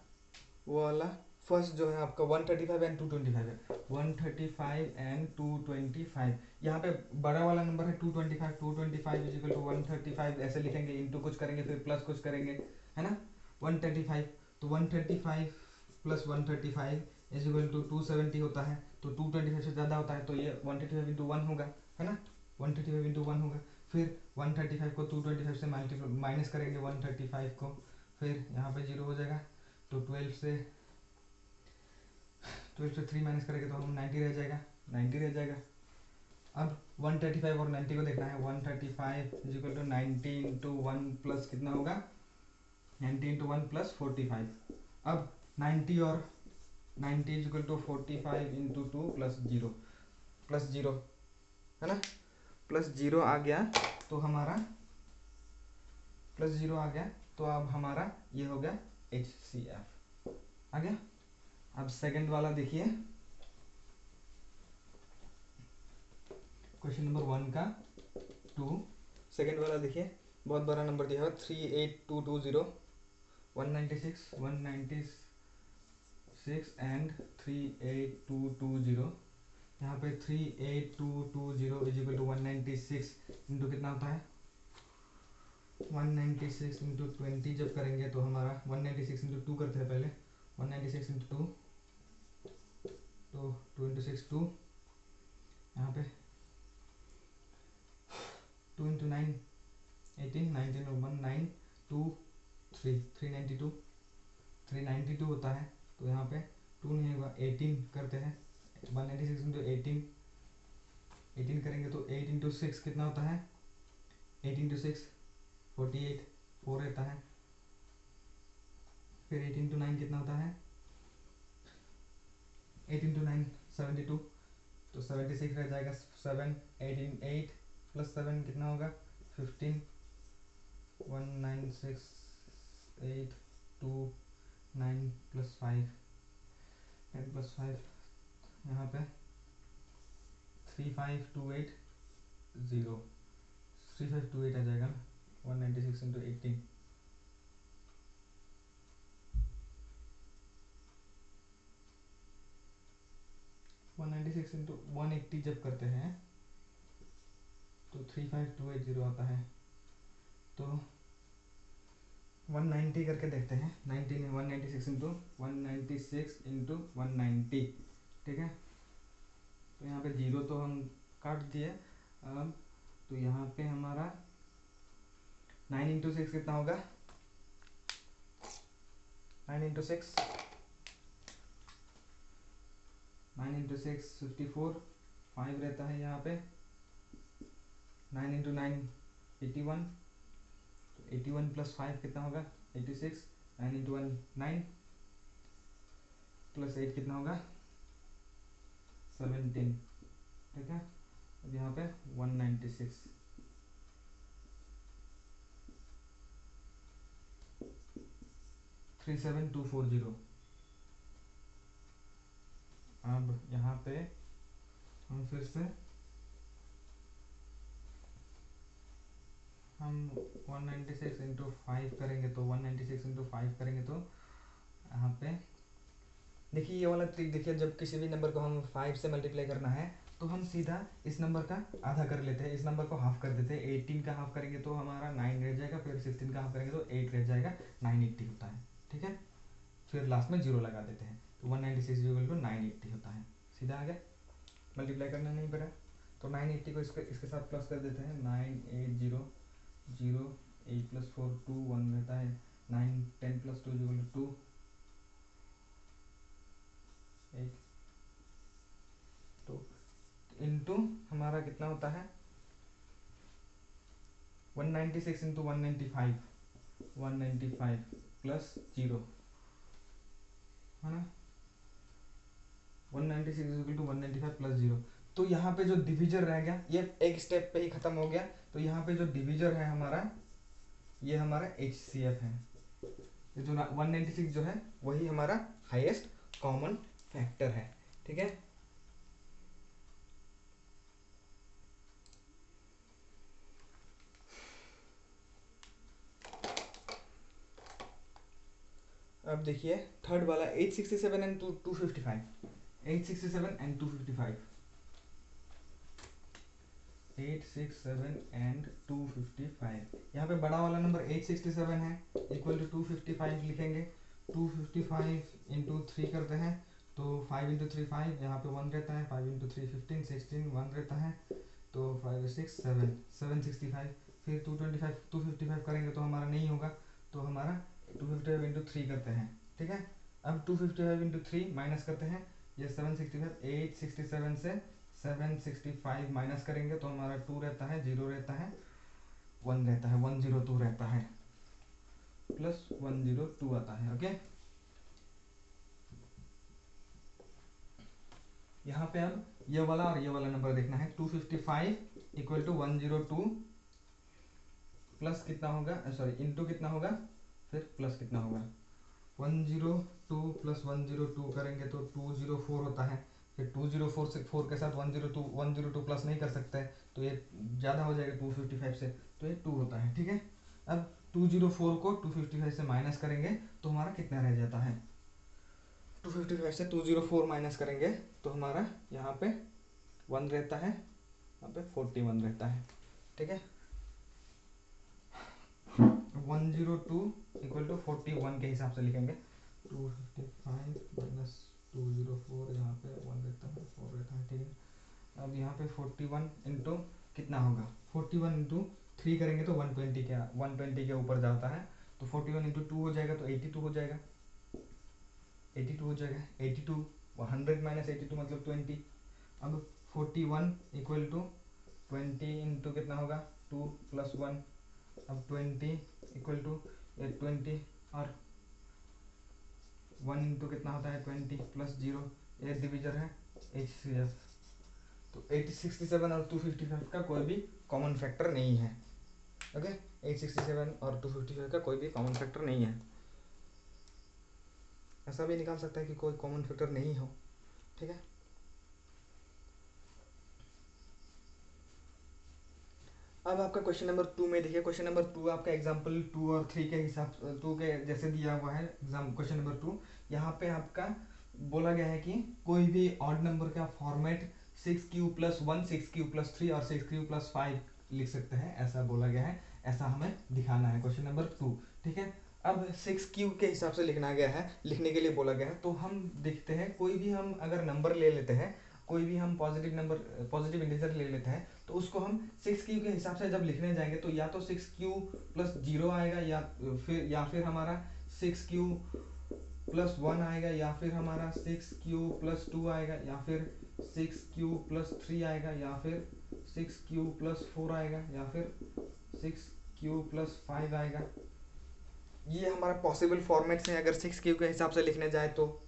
वो वाला, फर्स्ट जो है आपका 135 एंड 225 है, 135 एंड 225। यहाँ पे बड़ा वाला नंबर है 225, 225 इज इक्वल टू 135 ऐसे लिखेंगे, इनटू कुछ करेंगे फिर प्लस कुछ करेंगे, है ना। 135, तो 135 प्लस 135 इज इक्वल टू 270 होता है, तो 225 से ज़्यादा होता है तो ये 135 इंटू 1 होगा, है ना। 135 इंटू 1 होगा, फिर 135 को 225 से माइनस करेंगे 135 को, फिर यहाँ पे 0 हो जाएगा, तो 12 से 3 माइनस करेंगे तो हम 90 रह जाएगा, 90 रह जाएगा। अब 135 और 90 को देखना है, 135 is equal to 90 into 1 plus कितना होगा, 90 इंटू 1 प्लस 45। अब 90 और 90 is equal to 45 into 2 plus 0, plus 0, है ना, प्लस 0 आ गया, तो हमारा प्लस 0 आ गया, तो अब हमारा ये हो गया HCF आ गया। अब सेकंड वाला देखिए, क्वेश्चन नंबर 1 का 2, सेकंड वाला देखिए, बहुत बड़ा नंबर दिया हुआ 38220, 196 एंड 38220। यहाँ पे 38220 इज इक्वल टू 196 इंटू कितना होता है, 196 इंटू 20 जब करेंगे तो हमारा 196 इंटू 2 करते हैं पहले, 196 इंटू 2, तो 2 इंटू 6 2, यहाँ पे 2 इंटू 9 18, 19 और 1 9 2 3 392, 392 होता है, तो यहाँ पे 2 नहीं होगा 18 करते हैं, 196 इंटू 18, 18 करेंगे तो 8 इंटू 6 कितना होता है, 8 इंटू 6 48, 4 रहता है, फिर 8 इंटू 9 कितना होता है, 8 इंटू 9 72, तो 76 रह जाएगा, 7 18 8 प्लस 7 कितना होगा 15, 196 8 2 9 प्लस 5 10 प्लस 5, यहाँ पे 35280, 3528 आ जाएगा ना, 196 इंटू 18, 196 इंटू 180 जब करते हैं तो 35280 आता है। तो 190 करके देखते हैं, 90 नहीं, 196 इंटू 190, ठीक है। तो यहाँ पे जीरो तो हम काट दिए। अब तो यहाँ पे हमारा 9 इंटू 6 कितना होगा, 9 इंटू 6, 9 इंटू 6 54, 5 रहता है यहाँ पे, 9 इंटू 9 81, तो 81 प्लस 5 कितना होगा 86, 9 इंटू 1 9 प्लस 8 कितना होगा 17, ठीक है। अब यहाँ पे 196, 37240। अब यहाँ पे हम फिर से हम 196 इंटू 5 करेंगे, तो 196 इंटू 5 करेंगे तो यहाँ पे देखिए ये वाला ट्रिक देखिए, जब किसी भी नंबर को हम 5 से मल्टीप्लाई करना है तो हम सीधा इस नंबर का आधा कर लेते हैं, इस नंबर को हाफ कर देते हैं। 18 का हाफ करेंगे तो हमारा 9 रह जाएगा, फिर 16 का हाफ करेंगे तो 8 रह जाएगा, 980 होता है, ठीक है। फिर लास्ट में जीरो लगा देते हैं, तो 196 इक्वल टू 980 होता है। सीधा आ गया, मल्टीप्लाई करना नहीं पड़ा। तो 980 को इसके साथ प्लस कर देते हैं, 980 0 8 प्लस 4 2 1 रहता है, 9 10 प्लस 2 इक्वल टू 2 8 तो इंटू हमारा कितना होता है 196 इंटू 195, 195 प्लस 0 है ना, 196 इक्वल टू 195 प्लस 0। तो यहाँ पे जो डिविजर रह गया ये एक स्टेप पे ही खत्म हो गया। तो यहाँ पे जो डिविजर है हमारा, ये हमारा HCF है। ये जो 196 जो है वही हमारा हाईएस्ट कॉमन फैक्टर है, ठीक है। अब देखिए थर्ड वाला 867 एंड 255, 867 एंड 255, 867 एंड 255। यहाँ पे बड़ा वाला नंबर 867 है, इक्वल टू 255 लिखेंगे। 255 इंटू 3 करते हैं तो 5 इंटू 3 5, यहाँ पे 1 रहता है, 5 इंटू 3 15, 16 1 रहता है, तो 5 6 7 765। फिर 255 करेंगे तो हमारा नहीं होगा, तो हमारा 255 इंटू 3 करते हैं, ठीक है। अब 255 इंटू 3 माइनस करते हैं, ये 765, 867 से 765 माइनस करेंगे तो हमारा 2 रहता है, 0 रहता है, 1 रहता है, 102 रहता है, प्लस 102 आता है, ओके। यहाँ पे अब ये वाला और ये वाला नंबर देखना है। 255 इक्वल टू 102 प्लस कितना होगा, सॉरी इंटू कितना होगा, फिर प्लस कितना होगा, 102 प्लस 102 करेंगे तो 204 होता है। फिर 204 से 4 के साथ 102 प्लस नहीं कर सकते हैं, तो ये ज़्यादा हो जाएगा 255 से, तो ये 2 होता है, ठीक है। अब 204 को 255 से माइनस करेंगे तो हमारा कितना रह जाता है, 255 से 204 माइनस करेंगे तो हमारा यहाँ पे 1 रहता है, यहाँ पे 41 रहता है, ठीक है। 102 इक्वल टू 41 के हिसाब से लिखेंगे। 255 माइनस 204, यहाँ पे 1 रहता है, 4 रहता है, ठीक है। अब यहाँ पे 41 इंटू कितना होगा, 41 इंटू 3 करेंगे तो 120 के ऊपर जाता है, तो 41 इंटू 2 हो जाएगा तो 82 हो जाएगा, 82 हो जाएगा। 82 100 माइनस 82 मतलब 20। अब 41 इक्वल टू 20 इंटू कितना होगा 2 प्लस 1, अब 20 इक्वल टू 20 और 1 इंटू कितना होता है 20 प्लस 0, ये डिविजर है HCF। तो 867 और 255 का कोई भी कॉमन फैक्टर नहीं है, ओके। 867 और 255 का कोई भी कॉमन फैक्टर नहीं है। ऐसा भी निकाल सकता है कि कोई कॉमन फैक्टर नहीं हो, ठीक है। अब आपका क्वेश्चन नंबर 2 में देखिए, क्वेश्चन नंबर 2 आपका एग्जाम्पल 2 और 3 के हिसाब से 2 के जैसे दिया हुआ है एग्जाम क्वेश्चन नंबर 2। यहाँ पे आपका बोला गया है कि कोई भी ऑड नंबर का फॉर्मेट 6q+1 6q+3 और 6q+5 लिख सकते हैं, ऐसा बोला गया है। ऐसा हमें दिखाना है क्वेश्चन नंबर 2। ठीक है, अब 6q के हिसाब से लिखना गया है, लिखने के लिए बोला गया है। तो हम देखते हैं कोई भी हम अगर नंबर ले लेते हैं, कोई भी हम पॉजिटिव नंबर पॉजिटिव इंटीजर ले लेते हैं, तो उसको हम 6q के हिसाब से जब लिखने जाएंगे तो या तो 6q+0 आएगा, या फिर हमारा 6q+1 आएगा, या फिर हमारा 6q+2 आएगा, या फिर 6q+3 आएगा, या फिर 6q+4 आएगा, या फिर 6q+5 आएगा। ये हमारा पॉसिबल फॉर्मेट्स हैं अगर 6q के हिसाब से लिखने जाए तो।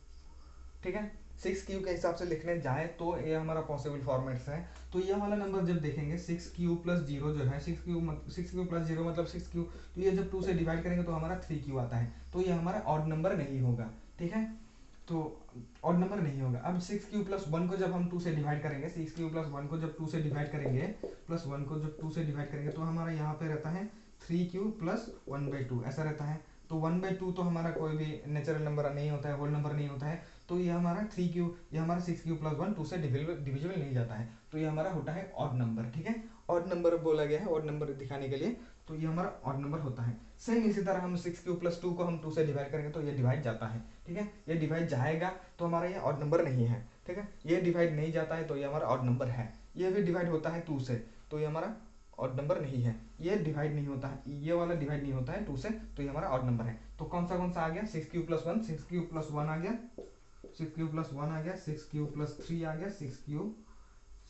ठीक है, 6q के हिसाब से लिखने जाए तो ये हमारा पॉसिबल फॉर्मेट्स है। तो ये वाला नंबर जब देखेंगे 6q+0 जो है, 6q+0 मतलब 6q, तो ये जब 2 से डिवाइड करेंगे तो हमारा 3q आता है, तो ये हमारा ऑड नंबर नहीं होगा। ठीक है, तो ऑड नंबर नहीं होगा। अब 6q+1 को जब हम 2 से डिवाइड करेंगे, 6q+1 को जब 2 से डिवाइड करेंगे, प्लस 1 को जब 2 से डिवाइड करेंगे, तो हमारा यहाँ पे रहता है 3q+1/2 ऐसा रहता है। तो 1/2 तो हमारा कोई भी नेचुरल नंबर नहीं होता है, होल नंबर नहीं होता है। तो ये हमारा 3q, ये हमारा 6q+1 2 से डिविजिबल नहीं जाता है, तो ये हमारा होता है ऑड नंबर। ठीक है, ऑड नंबर बोला गया है ऑड नंबर दिखाने के लिए, तो ये हमारा ऑड नंबर होता है। सेम इसी तरह हम 6q+2 को हम 2 से डिवाइड करेंगे तो ये डिवाइड जाता है। ठीक है, ये डिवाइड जाएगा तो हमारा ये ऑड नंबर नहीं है। ठीक है, ये डिवाइड नहीं जाता है तो ये हमारा ऑड नंबर है। ये भी डिवाइड होता है 2 से, तो ये हमारा ऑड नंबर नहीं है। ये डिवाइड नहीं होता है, ये वाला डिवाइड नहीं होता है 2 से, तो ये हमारा ऑड नंबर है। तो कौन सा आ गया, 6q+1, 6q+1 आ गया, 6q+1 आ गया, 6q+3 आ गया,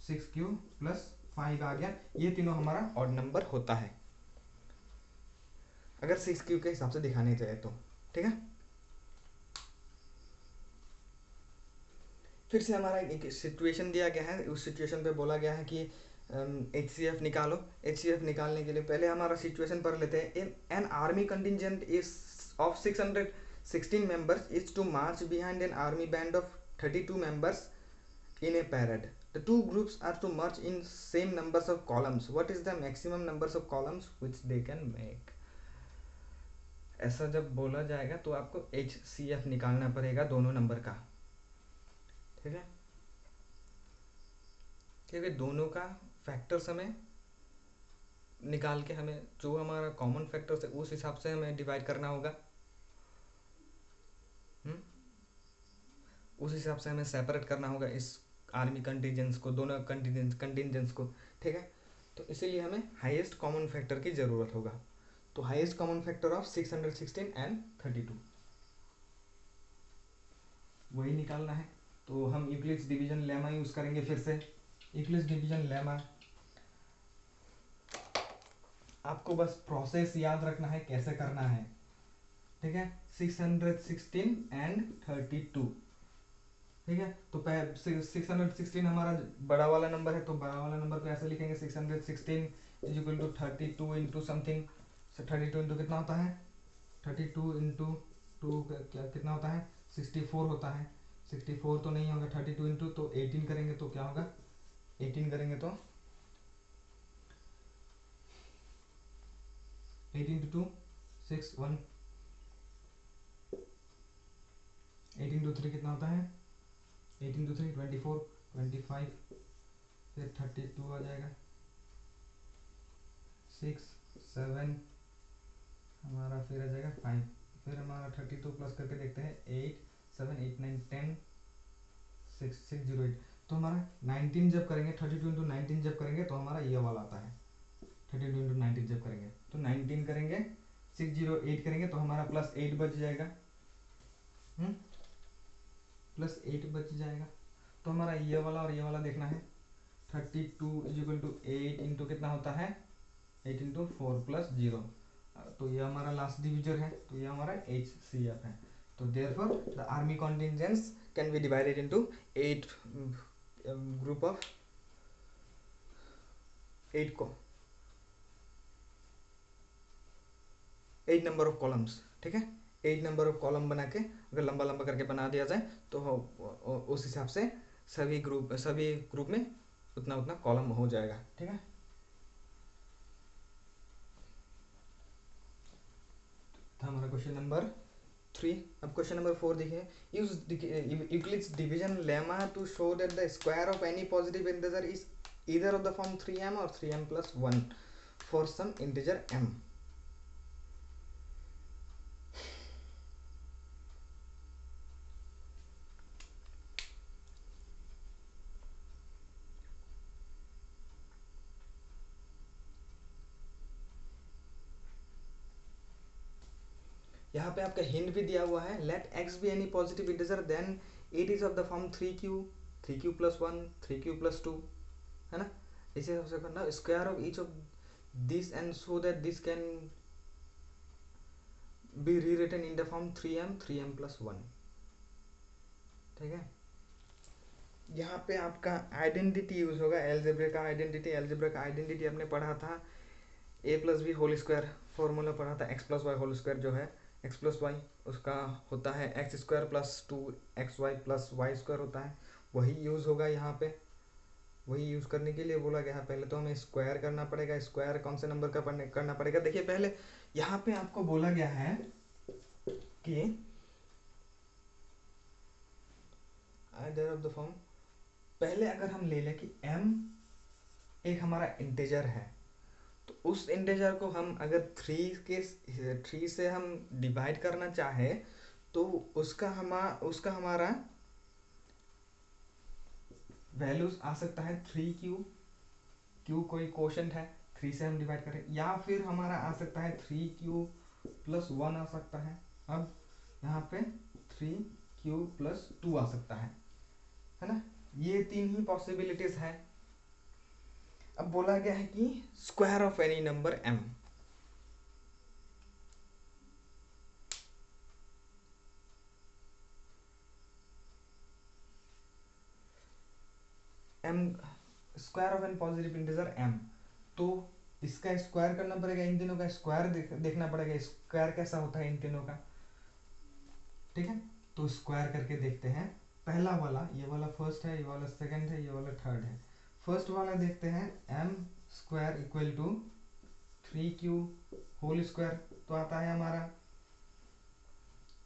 6q+5 आ गया। ये तीनों हमारा ऑड नंबर होता है अगर 6q के हिसाब से दिखाने जाए तो। ठीक है, फिर से हमारा एक सिचुएशन दिया गया है, उस सिचुएशन पे बोला गया है कि HCF निकालो। HCF निकालने के लिए पहले हमारा सिचुएशन पढ़ लेते हैं। In an army contingent is of 616 members is to march behind an army band of 32 members in a parade. The two groups are to march in same numbers of columns. What is the maximum numbers of columns which they can make? ऐसा जब बोला जाएगा तो आपको HCF निकालना पड़ेगा दोनों number का। ठीक है, क्योंकि दोनों का फैक्टर्स हमें निकाल के हमें जो हमारा कॉमन फैक्टर्स है उस हिसाब से हमें डिवाइड करना होगा। उस हिसाब से हमें सेपरेट करना होगा इस आर्मी कंटिजेंट्स को, दोनों कंटिजेंट्स को। ठीक है, तो इसीलिए हमें हाईएस्ट कॉमन फैक्टर की ज़रूरत होगा। तो highest common factor of 616 and 32 वही निकालना है। तो हम यूक्लिड्स डिवीजन लेमा यूज़ करेंगे। फिर से यूक्लिड्स डिवीजन लेमा, आपको बस प्रोसेस याद रखना है कैसे करना है। ठीक है, 616 एंड 32। ठीक है, तो 616 हमारा बड़ा वाला नंबर है, तो बड़ा वाला नंबर को ऐसे लिखेंगे 616 is equal to 32 into something. 32 into कितना होता है, 32 इंटू 2 क्या कितना होता है, 64 होता है। 64 तो नहीं होगा, 32 इंटू तो 18 करेंगे तो क्या होगा, 18 करेंगे तो 18 टू 6 1, 18 टू 3 कितना होता है, 18 टू 3 24, 25, फिर 32 आ जाएगा, 6 7 हमारा, फिर आ जाएगा 5, फिर हमारा 32 प्लस करके देखते हैं 8 7 8 9 10 6 6 0 8। तो हमारा 19 जब करेंगे, 32 इंटू 19 जब करेंगे तो हमारा ये वाला आता है। 32 इंटू 19 जब करेंगे तो 19 करेंगे, 608 करेंगे तो हमारा प्लस 8 बच जाएगा, प्लस 8 बच जाएगा। तो हमारा ये वाला और ये वाला देखना है। 32 इज इक्वल टू 8 इंटू कितना होता है, 8 इंटू 4 प्लस 0, तो ये हमारा लास्ट डिविजर है, तो ये हमारा HCF है। तो therefore the army contingents can be divided into 8 group of 8 को 8 नंबर ऑफ कॉलम्स। ठीक है, 8 नंबर ऑफ कॉलम बना के अगर लंबा लंबा करके बना दिया जाए तो उस हिसाब से सभी ग्रुप में उतना उतना कॉलम हो जाएगा। ठीक है, क्वेश्चन नंबर 3। अब क्वेश्चन नंबर 4 देखिए, use Euclid's division lemma to show that the square of any positive integer is either of the form 3m or 3m plus 1 for some integer m। यहाँ पे आपका hint भी दिया हुआ है, let x be any positive integer then it is of the form 3q plus 1 3q plus 2, है ना। इसे सबसे करना square of each of this and so that this can be rewritten in the form 3m plus 1, ठीक है। यहाँ पे आपका आइडेंटिटी यूज होगा, एलजेब्रा का आइडेंटिटी आपने पढ़ा था, A plus B whole square formula पढ़ा था, x plus y whole square जो है एक्स प्लस वाई उसका होता है x square plus 2xy plus y square होता है, वही यूज़ होगा यहाँ पे। वही यूज़ करने के लिए बोला गया है। पहले तो हमें स्क्वायर करना पड़ेगा, स्क्वायर कौन से नंबर का करना पड़ेगा, देखिए पहले यहाँ पे आपको बोला गया है कि आइदर ऑफ द फॉर्म, पहले अगर हम ले लें कि m एक हमारा इंटीजर है, तो उस इंटीजर को हम अगर 3 से हम डिवाइड करना चाहे तो उसका हमारा वैल्यूज आ सकता है 3q कोई क्वोशंट है, 3 से हम डिवाइड करें, या फिर हमारा आ सकता है 3q प्लस 1 आ सकता है। अब यहाँ पे 3q प्लस 2 आ सकता है ना। ये 3 ही पॉसिबिलिटीज है। अब बोला गया है कि square of any number m, square of an positive integer m, तो इसका स्क्वायर करना पड़ेगा, इन तीनों का स्क्वायर देखना पड़ेगा, स्क्वायर कैसा होता है इन तीनों का, ठीक है। तो स्क्वायर करके देखते हैं। पहला वाला, ये वाला फर्स्ट है, ये वाला सेकंड है, ये वाला थर्ड है। फर्स्ट वाला देखते हैं, m square equal to 3q whole square, तो आता है हमारा,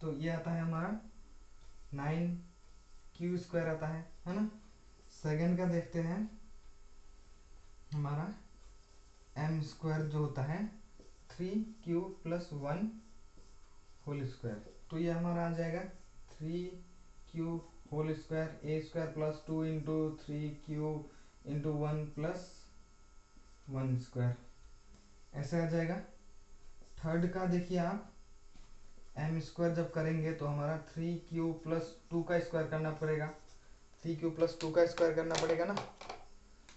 तो ये आता है हमारा 9q स्क्वायर आता है ना। सेकंड का देखते हैं, हमारा m स्क्वायर जो होता है 3q प्लस 1 होल स्क्वायर, तो ये हमारा आ जाएगा 3q whole square A square plus 2 into 3q into 1 plus 1 square, ऐसे आ जाएगा। थर्ड का देखिए आप, m स्क्वायर जब करेंगे तो हमारा 3q प्लस 2 का स्क्वायर करना पड़ेगा, 3q प्लस 2 का स्क्वायर करना पड़ेगा ना।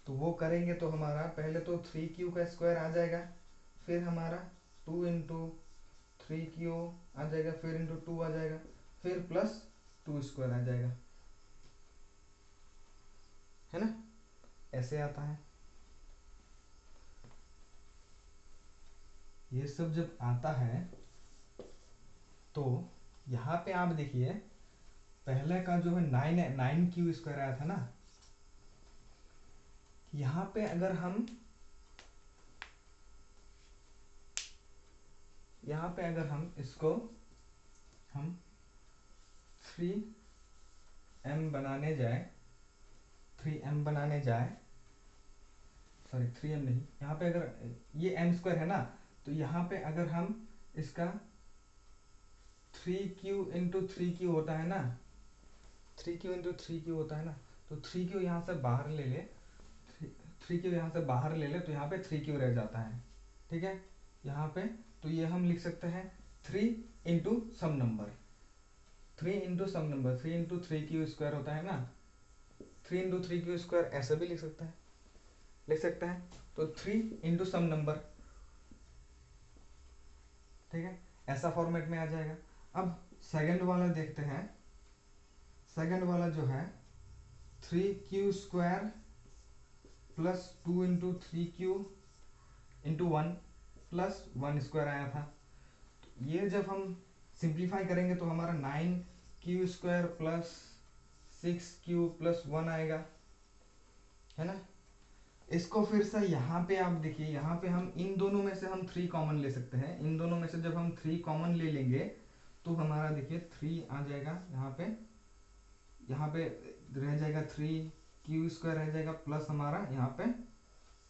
तो वो करेंगे तो हमारा पहले तो 3q का स्क्वायर आ जाएगा, फिर हमारा 2 इंटू 3q आ जाएगा, फिर इंटू 2 आ जाएगा, फिर प्लस 2 स्क्वायर आ जाएगा, है ना। ऐसे आता है। ये सब जब आता है तो यहाँ पे आप देखिए, पहले का जो है 9q स्क्वायर आया था ना, यहाँ पे अगर हम इसको हम 3m बनाने जाए, सॉरी 3m नहीं, यहाँ पे अगर ये m स्क्वायर है ना, तो यहाँ पे अगर हम इसका 3q इंटू 3q होता है ना, 3q इंटू 3q होता है ना, तो 3q यहाँ से बाहर ले ले, 3q यहाँ से बाहर ले ले, तो यहाँ पे 3q रह जाता है, ठीक है। यहाँ पे तो ये हम लिख सकते हैं 3 into sum number, 3 into sum number, 3 into 3q square होता है ना, 3 इंटू 3q स्क्वायर ऐसे भी लिख सकते हैं, तो 3 इंटू सम नंबर, ठीक है, ऐसा फॉर्मेट में आ जाएगा। अब सेकंड वाला देखते हैं, सेकंड वाला जो है 3q square plus 2 into 3q into 1 plus 1 square आया था। तो ये जब हम सिंप्लीफाई करेंगे तो हमारा 9q square plus 6q plus 1 आएगा, है ना। इसको फिर से यहाँ पे आप देखिए, यहाँ पे हम इन दोनों में से हम 3 कॉमन ले सकते हैं। इन दोनों में से जब हम 3 कॉमन ले लेंगे तो हमारा देखिए 3 आ जाएगा यहाँ पे, यहाँ पे रह जाएगा 3 क्यू स्क्वायर रह जाएगा, प्लस हमारा यहाँ पे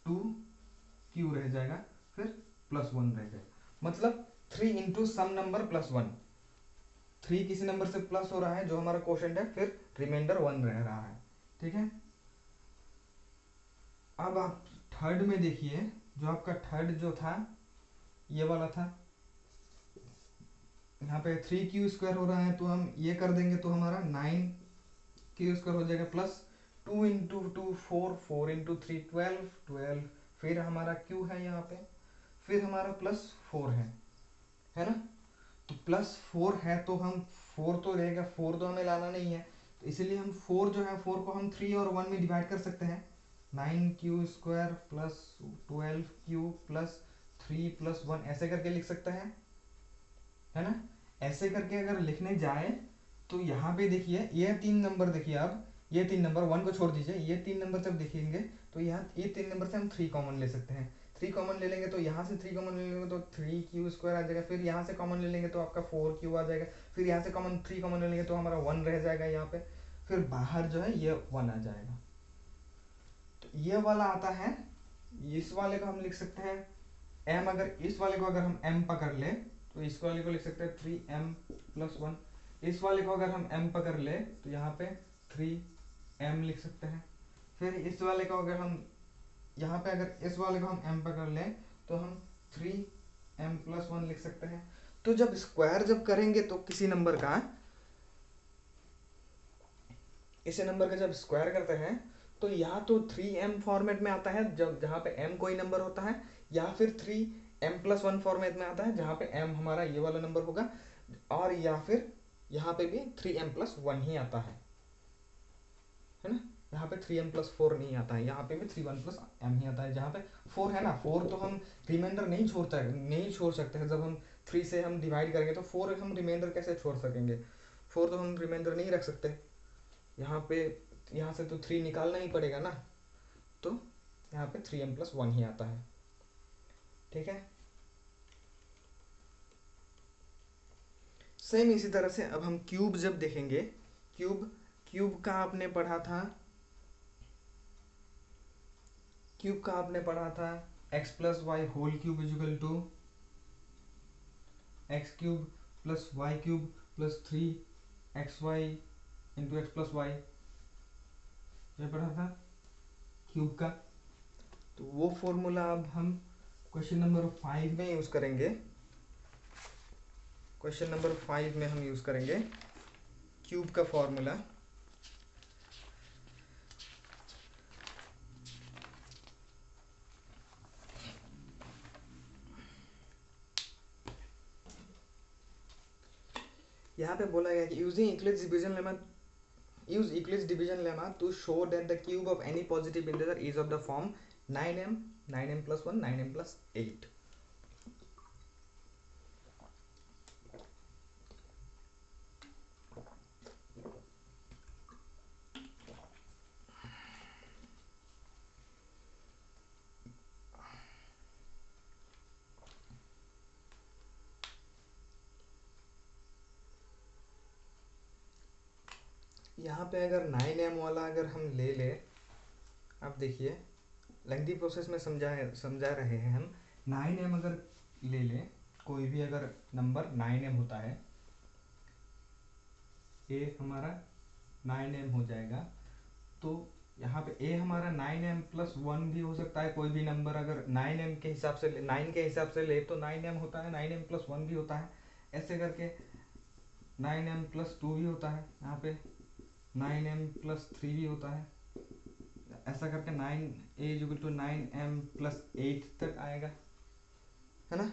2 क्यू रह जाएगा, फिर प्लस 1 रह जाएगा। मतलब 3 इंटू सम नंबर प्लस 1, 3 किसी नंबर से प्लस हो रहा है जो हमारा क्वोशंट है, फिर रिमाइंडर 1 रह रहा है। ठीक है, अब आप थर्ड में देखिए, जो आपका थर्ड जो था ये वाला था, यहाँ पे 3 क्यू स्क्वायर हो रहा है तो हम ये कर देंगे तो हमारा 9 क्यू स्क्वायर हो जाएगा, प्लस 2 इंटू 2 4, 4 इंटू 3 12, 12, फिर हमारा क्यू है यहाँ पे, फिर हमारा प्लस 4 है ना। तो प्लस 4 है तो हम 4 तो रहेगा, 4 तो हमें लाना नहीं है, तो इसलिए हम 4 जो है 4 को हम 3 और 1 में डिवाइड कर सकते हैं। 9 Q square plus 12 Q plus 3 plus 1 ऐसे करके लिख सकते हैं, है ना। ऐसे करके अगर लिखने जाए तो यहाँ पे देखिए ये 3 नंबर, देखिए अब ये 3 नंबर, 1 को छोड़ दीजिए, ये 3 नंबर जब देखेंगे तो यहाँ ये 3 नंबर से हम 3 कॉमन ले सकते हैं। 3 कॉमन ले लेंगे तो यहाँ से 3 कॉमन ले लेंगे तो 3 क्यू स्क्वायर आ जाएगा, फिर यहाँ से कॉमन ले लेंगे तो आपका 4 क्यू आ जाएगा, फिर यहाँ से कॉमन 3 कॉमन ले लेंगे तो हमारा 1 रह जाएगा यहाँ पे, फिर बाहर जो है ये 1 आ जाएगा। तो ये वाला आता है, इस वाले को हम लिख सकते हैं m, अगर इस वाले को अगर हम m पकड़ ले तो इस वाले को लिख सकते हैं 3m प्लस 1, इस वाले को अगर हम m पकड़ ले तो यहाँ पे 3m लिख सकते हैं, फिर इस वाले को अगर हम यहाँ पे अगर इस वाले को हम m पकड़ लें तो हम 3m प्लस 1 लिख सकते हैं। तो जब स्क्वायर जब करेंगे तो किसी नंबर का, इसी नंबर का जब स्क्वायर करते हैं तो या तो 3m फॉर्मेट में आता है जब जहाँ पे m कोई नंबर होता है, या फिर 3m प्लस 1 फॉर्मेट में आता है जहाँ पे m हमारा ये वाला नंबर होगा, और या फिर यहाँ पे भी 3m प्लस 1 ही आता है ना। यहाँ पे 3m प्लस 4 नहीं आता है, यहाँ पे भी 3 1 प्लस m ही आता है। जहाँ पे 4 है ना, 4 तो हम रिमाइंडर नहीं छोड़ सकते हैं। जब हम 3 से हम डिवाइड करेंगे तो 4 हम रिमाइंडर कैसे छोड़ सकेंगे, 4 तो हम रिमाइंडर नहीं रख सकते। यहाँ पे यहाँ से तो 3 निकालना ही पड़ेगा ना, तो यहाँ पे 3m प्लस 1 ही आता है। ठीक है, सेम इसी तरह से अब हम क्यूब जब देखेंगे, क्यूब का आपने पढ़ा था, x plus y whole cube is equal to x cube plus y cube plus 3xy into x plus y, ये पढ़ा था क्यूब का। तो वो फॉर्मूला अब हम क्वेश्चन नंबर 5 में यूज करेंगे। क्वेश्चन नंबर 5 में हम यूज करेंगे क्यूब का फॉर्मूला। यहाँ पे बोला गया कि using Euclid's division lemma to show that the cube of any positive integer is of the form 9m plus 1 9m plus 8। यहाँ पे अगर 9m वाला अगर हम ले ले, आप देखिए लेंथी प्रोसेस में समझा रहे हैं हम। 9m अगर ले ले, कोई भी अगर नंबर 9m होता है, a हमारा 9m हो जाएगा, तो यहाँ पे a हमारा 9m प्लस 1 भी हो सकता है। कोई भी नंबर अगर 9m के हिसाब से 9 के हिसाब से ले तो 9m होता है, 9m प्लस 1 भी होता है, ऐसे करके 9m प्लस 2 भी होता है, यहाँ पे 9m प्लस 3 भी होता है, ऐसा करके 9a equal to 9m plus 8 तक आएगा, है ना।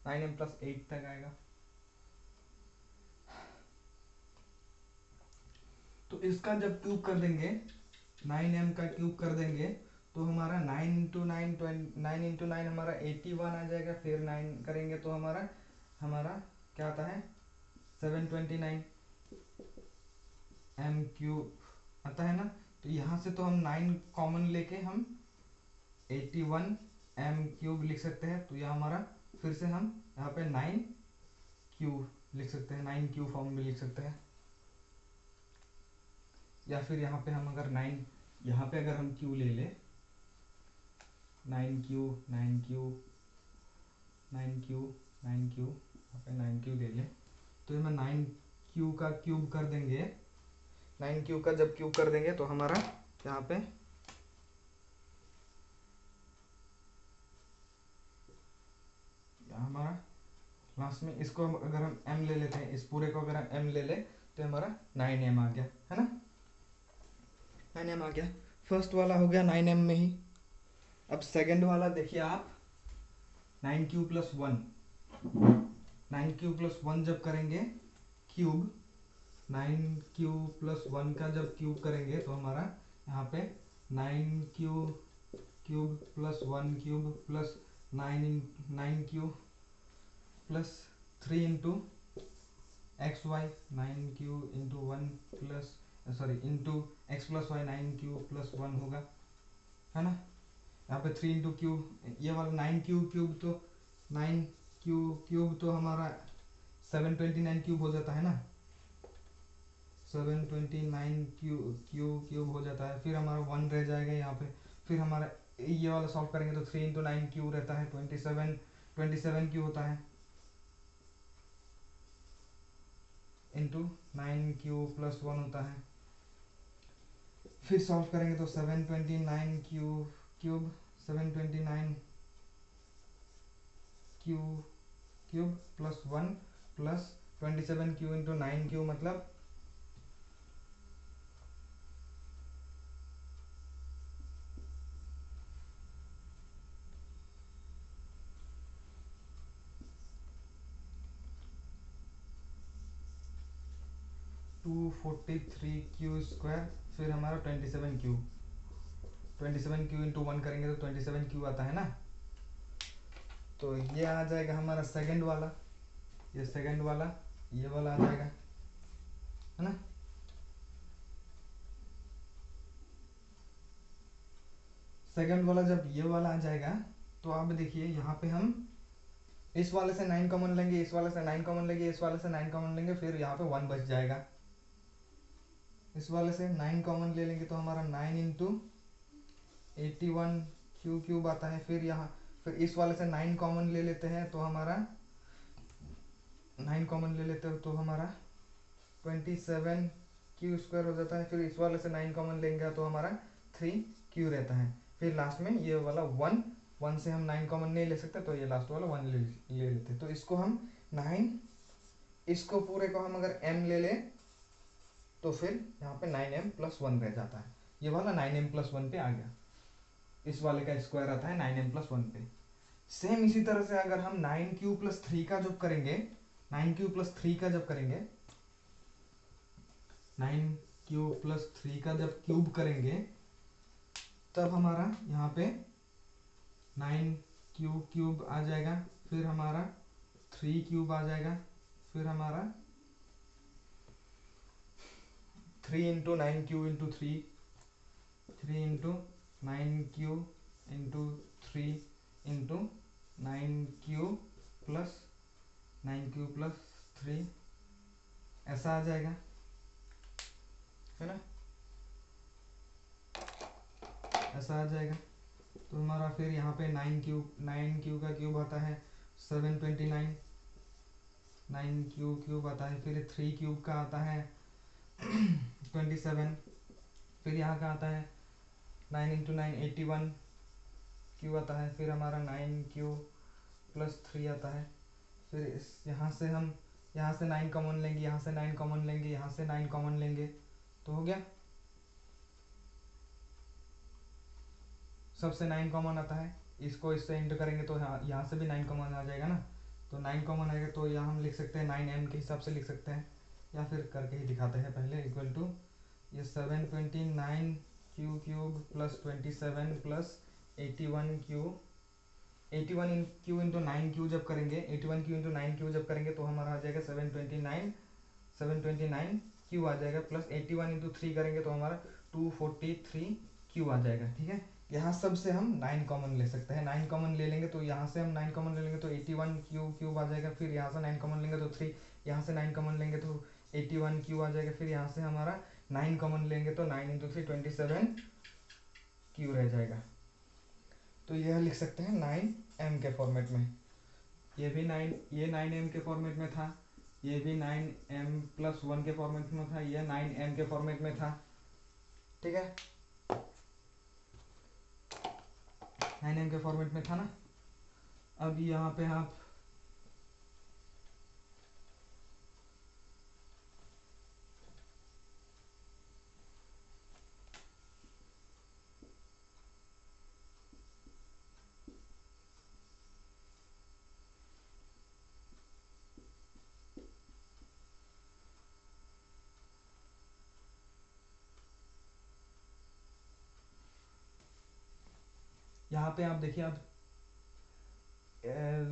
9m प्लस 8 तक आएगा। तो इसका जब क्यूब कर देंगे, 9m का क्यूब कर देंगे तो हमारा 9 इंटू 9 हमारा 81 आ जाएगा, फिर 9 करेंगे तो हमारा क्या आता है 729 m क्यूब आता है ना। तो यहाँ से तो हम 9 कॉमन लेके हम 81m³ लिख सकते हैं। तो यह हमारा फिर से हम यहाँ पे 9Q लिख सकते हैं, 9Q फॉर्म में लिख सकते हैं। या फिर यहाँ पे हम अगर 9, यहाँ पे अगर हम Q ले ले 9Q 9Q 9Q 9Q, यहाँ पे 9Q ले ले, तो ये मैं 9Q का क्यूब कर देंगे। 9Q का जब क्यूब कर देंगे तो हमारा यहाँ पे हमारा लास्ट में इसको अगर हम m ले लेते हैं, इस पूरे को अगर हम m ले ले तो हमारा 9m आ गया, है ना, 9m आ गया। फर्स्ट वाला हो गया 9m में ही। अब सेकंड वाला देखिए आप, 9Q + 1, 9Q + 1 जब करेंगे क्यूब, 9Q + 1 का जब क्यूब करेंगे तो हमारा यहाँ पे 9Q³ + 1 cube plus 9Q plus 3 into XY, 9Q into 1 plus into x + y 9Q + 1 होगा, है ना। यहाँ पे 3 इंटू क्यूब, ये वाला 9Q³ तो 9Q³ तो हमारा 729 क्यूब हो जाता है ना, 729 क्यूब हो जाता है। फिर हमारा 1 रह जाएगा यहाँ पे। फिर हमारा ये वाला सॉल्व करेंगे तो 3 इंटू 9 क्यू रहता है 27 क्यू होता है, इंटू 9Q + 1 होता है। फिर सॉल्व करेंगे तो 729 cube 729 cube plus 1 plus 27Q into 9Q मतलब 243Q²। फिर हमारा 27Q इंटू 1 करेंगे तो 27Q आता है ना। तो ये आ जाएगा हमारा सेकंड वाला, ये सेकंड वाला, ये वाला आ जाएगा, है ना। सेकंड वाला जब ये वाला आ जाएगा तो आप देखिए यहाँ पे हम इस वाले से 9 कॉमन लेंगे, इस वाले से 9 कॉमन लेंगे, इस वाले से 9 कॉमन लेंगे, फिर यहाँ पे 1 बच जाएगा। इस वाले से 9 कॉमन ले लेंगे तो हमारा 9 इंटू 81Q³ आता है। फिर यहाँ फिर इस वाले से 9 कॉमन ले लेते हैं तो हमारा 9 कॉमन ले लेते हो तो हमारा 27Q² हो जाता है। फिर इस वाले से 9 कॉमन लेंगे तो हमारा 3Q रहता है। फिर लास्ट में ये वाला 1 से हम 9 कॉमन नहीं ले सकते तो ये लास्ट वाला 1 ले लेते हैं। तो इसको हम 9, इसको पूरे को हम अगर m ले लें तो फिर यहाँ पे 9m + 1 रह जाता है। ये वाला 9m + 1 पे आ गया, इस वाले का स्क्वायर आता है 9m + 1 पे। सेम इसी तरह से अगर हम 9Q + 3 का जब करेंगे, 9Q + 3 का जब करेंगे, 9Q + 3 का जब क्यूब करेंगे तब हमारा यहाँ पे 9Q³ आ जाएगा। फिर हमारा 3 आ जाएगा। फिर हमारा 3 into 9Q into 3, 3 into 9Q into 3 into 9Q + 3 ऐसा आ जाएगा, है ना, ऐसा आ जाएगा। तो हमारा फिर यहाँ पे 9Q का क्यूब आता है 729, 9Q³ आता है। फिर 3 का आता है 27। फिर यहाँ का आता है 9 इंटू 9 81Q आता है। फिर हमारा 9Q + 3 आता है। फिर इस यहाँ से हम यहाँ से 9 कॉमन लेंगे, यहाँ से 9 कॉमन लेंगे, यहाँ से 9 कॉमन लेंगे तो हो गया, सबसे 9 कॉमन आता है। इसको इससे इंटू करेंगे तो यहाँ से भी 9 कॉमन आ जाएगा ना। तो 9 कॉमन आएगा तो यहाँ हम लिख सकते हैं 9m के हिसाब से लिख सकते हैं, या फिर करके ही दिखाते हैं पहले। इक्वल टू ये 729Q³ + 27 + 81Q, 81Q into 9Q जब करेंगे, 81Q इंटू 9Q जब करेंगे तो हमारा आ जाएगा 729Q आ जाएगा। प्लस 81 इंटू 3 करेंगे तो हमारा 243Q आ जाएगा, ठीक है। यहाँ सब से हम 9 कॉमन ले सकते हैं, 9 कॉमन ले लेंगे तो यहाँ से हम 9 कॉमन ले लेंगे तो 81 क्यूब आ जाएगा, फिर यहाँ से 9 कॉमन लेंगे तो 3, यहाँ से 9 कॉमन लेंगे तो 81 क्यूब आ जाएगा, फिर यहाँ से हमारा 9 कॉमन लेंगे तो 9 इंटू 3 27 क्यू रह जाएगा। तो यह लिख सकते हैं 9m के फॉर्मेट में। ये भी 9, ये 9m के फॉर्मेट में था, ये भी 9m प्लस 1 के फॉर्मेट में था, ये 9m के फॉर्मेट में था। ठीक है, 9m के फॉर्मेट में था ना। अब यहाँ पे आप यहाँ पे आप देखिए, आप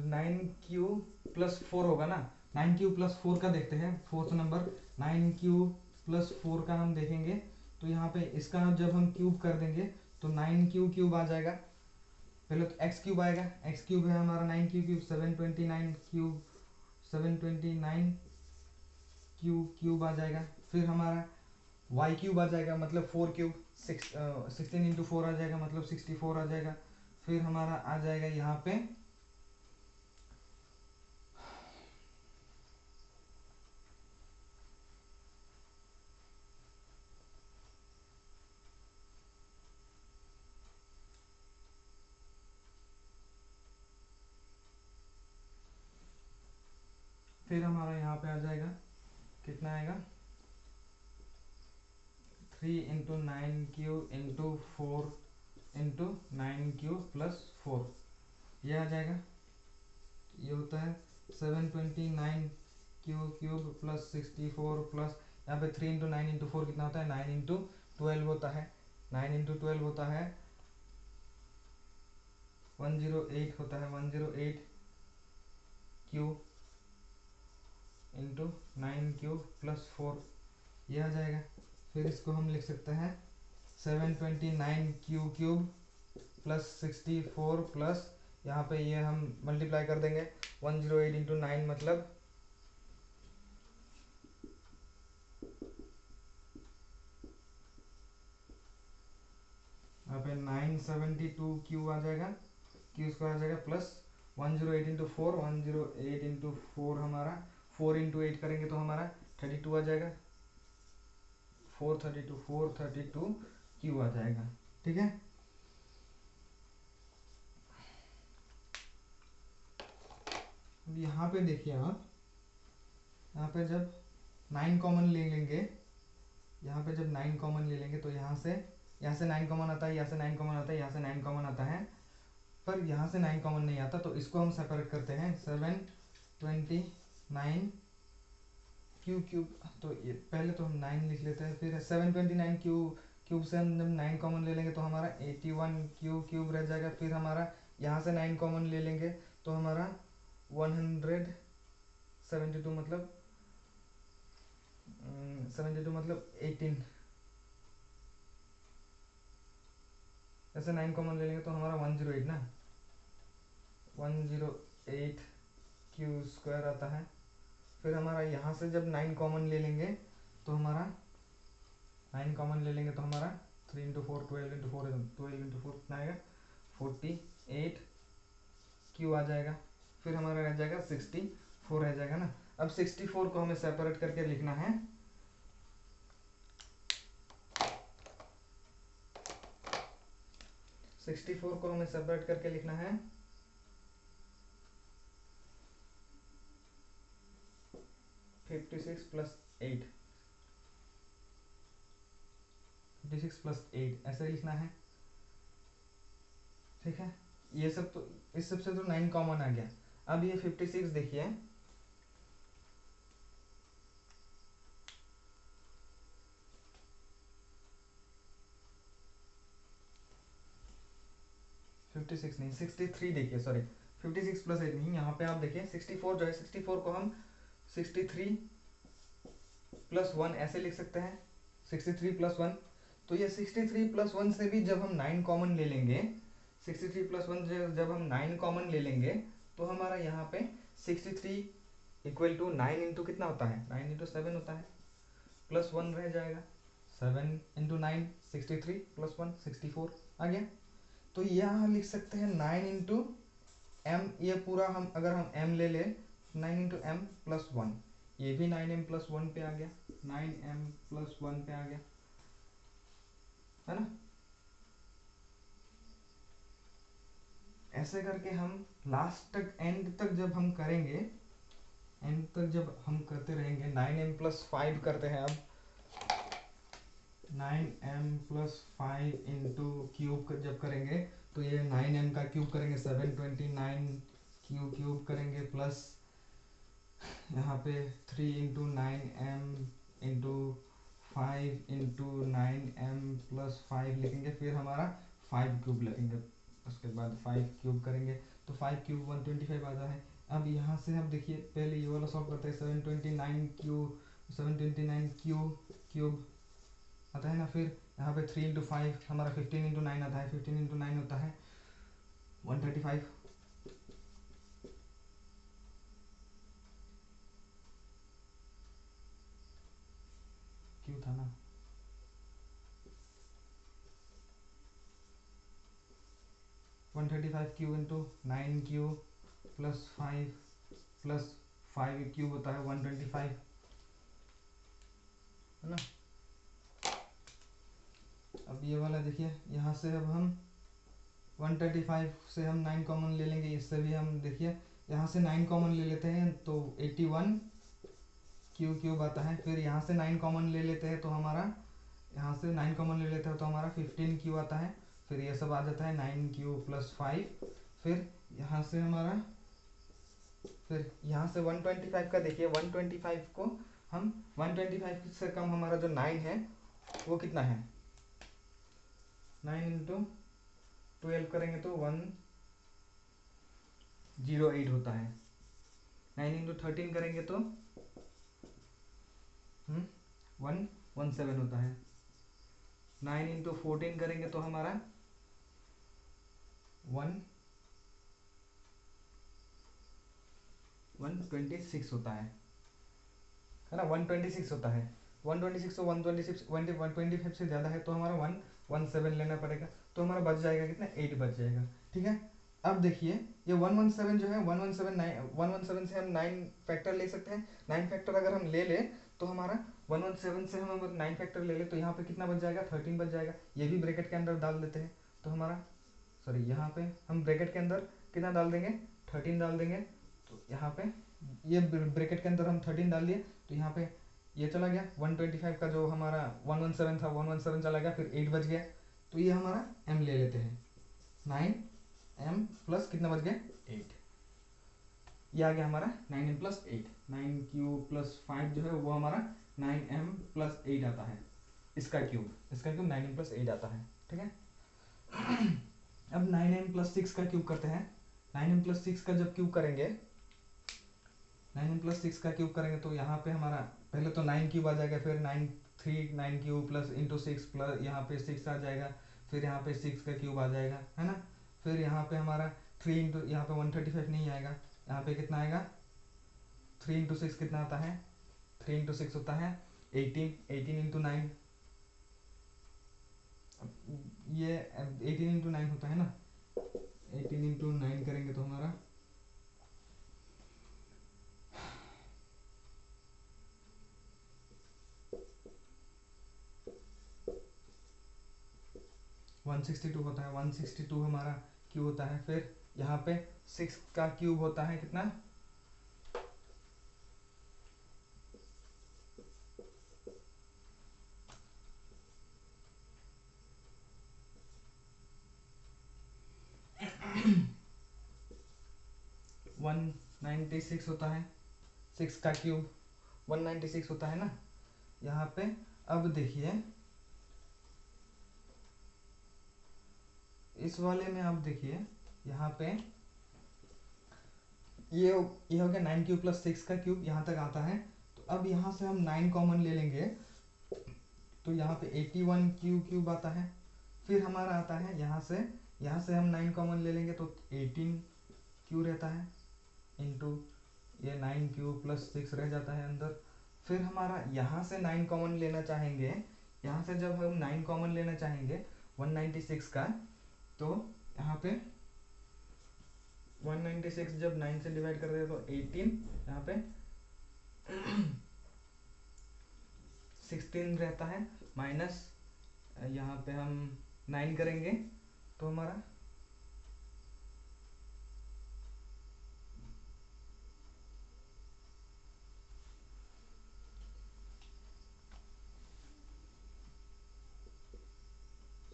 9 क्यू प्लस 4 होगा ना, 9 क्यू प्लस 4 का देखते हैं, फोर्थ नंबर 9 क्यू प्लस 4 का हम देखेंगे। तो यहाँ पे इसका जब हम क्यूब कर देंगे तो 9 क्यूब आ जाएगा। पहले तो एक्स क्यूब आएगा, एक्स क्यूब है हमारा 9 क्यूब 729 क्यूब, 729 क्यूब आ जाएगा। फिर हमारा वाई क्यूब आ जाएगा, मतलब 4 क्यूब 16 इंटू 4 आ जाएगा, मतलब 64 आ जाएगा। फिर हमारा आ जाएगा यहाँ पे फिर हमारा यहाँ पे आ जाएगा, कितना आएगा 3 into 9 Q into 4 into 9 Q plus 4, ये आ जाएगा। ये होता है 729 क्यूब प्लस 64 प्लस यहाँ पे 3 इंटू 9 इंटू 4 कितना होता है 9 इंटू 12 होता है, 9 इंटू 12 होता है 108 होता है, 108 क्यूब इंटू 9 क्यूब प्लस 4, ये आ जाएगा। फिर इसको हम लिख सकते हैं 729 क्यूब प्लस 64 प्लस यहाँ पे ये हम मल्टीप्लाई कर देंगे 108 इंटू 9, मतलब यहाँ पे 972 क्यू आ जाएगा, क्यू स्क्वायर आ जाएगा, प्लस 108 इंटू 4, 108 इंटू 4 हमारा 4 इंटू 8 करेंगे तो हमारा 32 आ जाएगा, 432 क्यू आ जाएगा। ठीक है, यहाँ पे देखिए आप, यहाँ पे जब 9 कॉमन ले लेंगे, यहाँ पे जब 9 कॉमन ले लेंगे तो यहाँ से 9 कॉमन आता है, यहाँ से 9 कॉमन आता है, यहाँ से 9 कॉमन आता है, पर यहाँ से 9 कॉमन नहीं आता, तो इसको हम सेपरेट करते हैं 729 क्यूब। तो ये पहले तो हम 9 लिख लेते हैं, फिर 729 क्यूब से हम जब 9 कॉमन ले लेंगे तो हमारा 81 क्यूब रह जाएगा। फिर हमारा यहाँ से 9 कॉमन ले लेंगे तो हमारा 172 मतलब 72 मतलब 18, ऐसे 9 कॉमन ले लेंगे तो हमारा 108 ना, 108 क्यू स्क्वायर आता है। फिर हमारा यहाँ से जब 9 कॉमन ले लेंगे तो हमारा 9 कॉमन ले लेंगे तो हमारा 3 इंटू 4 12 इंटू 4 12 इंटू 4 कितना आएगा 48 क्यू आ जाएगा। फिर हमारा रह जाएगा 64 रह जाएगा ना। अब 64 को हमें सेपरेट करके लिखना है, को हमें सेपरेट करके लिखना है 56 प्लस 8, 56 प्लस 8 ऐसे लिखना है। ठीक है, ये सब तो इस सबसे तो 9 कॉमन आ गया। अब ये 56 देखिए, नहीं 63 देखिए, सॉरी 56 प्लस 8 नहीं, यहाँ पे आप देखिए 64 जो है 64 को हम 63 प्लस 1 ऐसे लिख सकते हैं, 63 प्लस 1 तो ये 63 प्लस 1 से भी जब हम 9 कॉमन ले लेंगे, 63 प्लस 1 जब हम 9 कॉमन ले लेंगे तो हमारा यहाँ पे 63 इक्वल टू 9 इंटू कितना होता है, 9 इंटू 7 होता है, प्लस 1 रह जाएगा, 7 इंटू 9 63 प्लस 1 64 आ गया। तो यहाँ लिख सकते हैं 9 इंटू एम, ये पूरा हम अगर हम एम ले ले 9 इंटू एम प्लस 1, ये भी 9m प्लस 1 पे आ गया, 9m प्लस 1 पे आ गया, है ना। ऐसे करके हम लास्ट तक एंड तक जब हम करेंगे, एंड तक जब हम करते रहेंगे, 9m प्लस 5 करते हैं अब, 9m प्लस 5 इंटू क्यूब जब करेंगे तो ये 9m का क्यूब करेंगे 729 क्यूब करेंगे, प्लस यहाँ पे 3 into 9m into 5 into 9m plus 5 लिखेंगे, फिर हमारा 5 क्यूब लिखेंगे, उसके बाद 5 क्यूब करेंगे तो 5 क्यूब 125 आता है। अब यहाँ से हम देखिए पहले ये वाला सॉल्व करते हैं, 729 क्यूब आता है ना, फिर यहाँ पे 3 इंटू 5 हमारा 15 इंटू 9 आता है, 15 इंटू 9 होता है 135, क्यों था ना, 135 cube into 9 cube plus 5 cube होता है 125, है ना। अब ये वाला देखिए, यहाँ से अब हम 135 से हम 9 कॉमन ले लेंगे, इससे भी हम देखिए यहाँ से 9 कॉमन ले लेते हैं तो 81 क्यूब आता है, फिर यहाँ से 9 कॉमन ले लेते हैं तो हमारा, यहाँ से 9 कॉमन ले लेते हैं तो हमारा 15 क्यू आता है, फिर ये सब आ जाता है 9 क्यू प्लस 5, फिर यहाँ से हमारा, फिर यहाँ से 125 का देखिए, 125 को हम 125 से कम हमारा जो 9 है वो कितना है, 9 इंटू 12 करेंगे तो 108 होता है, 9 इंटू 13 करेंगे तो 117 होता है, 9 इंटू 14 करेंगे तो हमारा 126 होता है ना, 126 होता है, 126 तो 125 से ज़्यादा है तो हमारा 117 लेना पड़ेगा, तो हमारा बच जाएगा कितना, 8 बच जाएगा, ठीक है। अब देखिए ये 117 जो है 117 से हम 9 फैक्टर ले सकते हैं, 9 फैक्टर अगर हम ले ले तो हमारा 117 से हम अगर 9 फैक्टर ले ले तो यहाँ पे कितना बच जाएगा, 13 बच जाएगा, ये भी ब्रैकेट के अंदर डाल देते हैं तो हमारा, सॉरी यहाँ पे हम ब्रैकेट के अंदर कितना डाल देंगे, 13 डाल देंगे, तो यहाँ पे ये ब्रैकेट के अंदर हम 13 डाल दिए तो यहाँ पे ये चला गया, 125 का जो हमारा 117 था 117 चला गया, फिर 8 बच गया, तो ये हमारा m ले लेते हैं, 9m प्लस कितना बच गया 8, ये आ गया हमारा 9m प्लस 8, 9 क्यूब प्लस 5 जो है वो हमारा 9m प्लस 8 आता है, इसका क्यूब 9m प्लस 8 आता है, ठीक है। अब 9m प्लस 6 का क्यूब करते हैं, 9m प्लस 6 का जब क्यूब करेंगे, 9m प्लस 6 का क्यूब करेंगे तो यहाँ पे हमारा पहले तो 9 क्यूब आ जाएगा, फिर 9 क्यूब प्लस इंटू 6 प्लस यहाँ पे 6 आ जाएगा, फिर यहाँ पे 6 का क्यूब आ जाएगा, है ना, फिर यहाँ पे हमारा 3 इंटू, यहाँ पे 135 नहीं आएगा, यहाँ पे कितना आएगा, 3 इंटू 6 कितना आता है, 3 इंटू 6 होता है 18 इंटू 9, ये 18 इंटू 9 होता है ना, 18 इंटू 9 करेंगे तो हमारा 162 होता है, 162 हमारा क्यूब होता है, फिर यहाँ पे 6 का क्यूब होता है कितना, 196 होता है, 6 का क्यूब 196 होता है ना यहाँ पे। अब देखिए इस वाले में, आप देखिए यहाँ पे ये हो गया 9 क्यूब प्लस 6 का क्यूब यहाँ तक आता है, तो अब यहाँ से हम 9 कॉमन ले लेंगे तो यहाँ पे 81 क्यू क्यूब आता है। फिर हमारा आता है यहाँ से हम 9 कॉमन ले लेंगे तो 18 क्यू रहता है इंटू ये 9 क्यू प्लस 6 रह जाता है अंदर। फिर हमारा यहाँ से 9 कॉमन लेना चाहेंगे, यहाँ से जब हम 9 कॉमन लेना चाहेंगे 196 का, तो यहाँ पे 196 जब 9 से डिवाइड कर दें तो 18, यहाँ पे 16 रहता है, माइनस यहाँ पे हम 9 करेंगे तो हमारा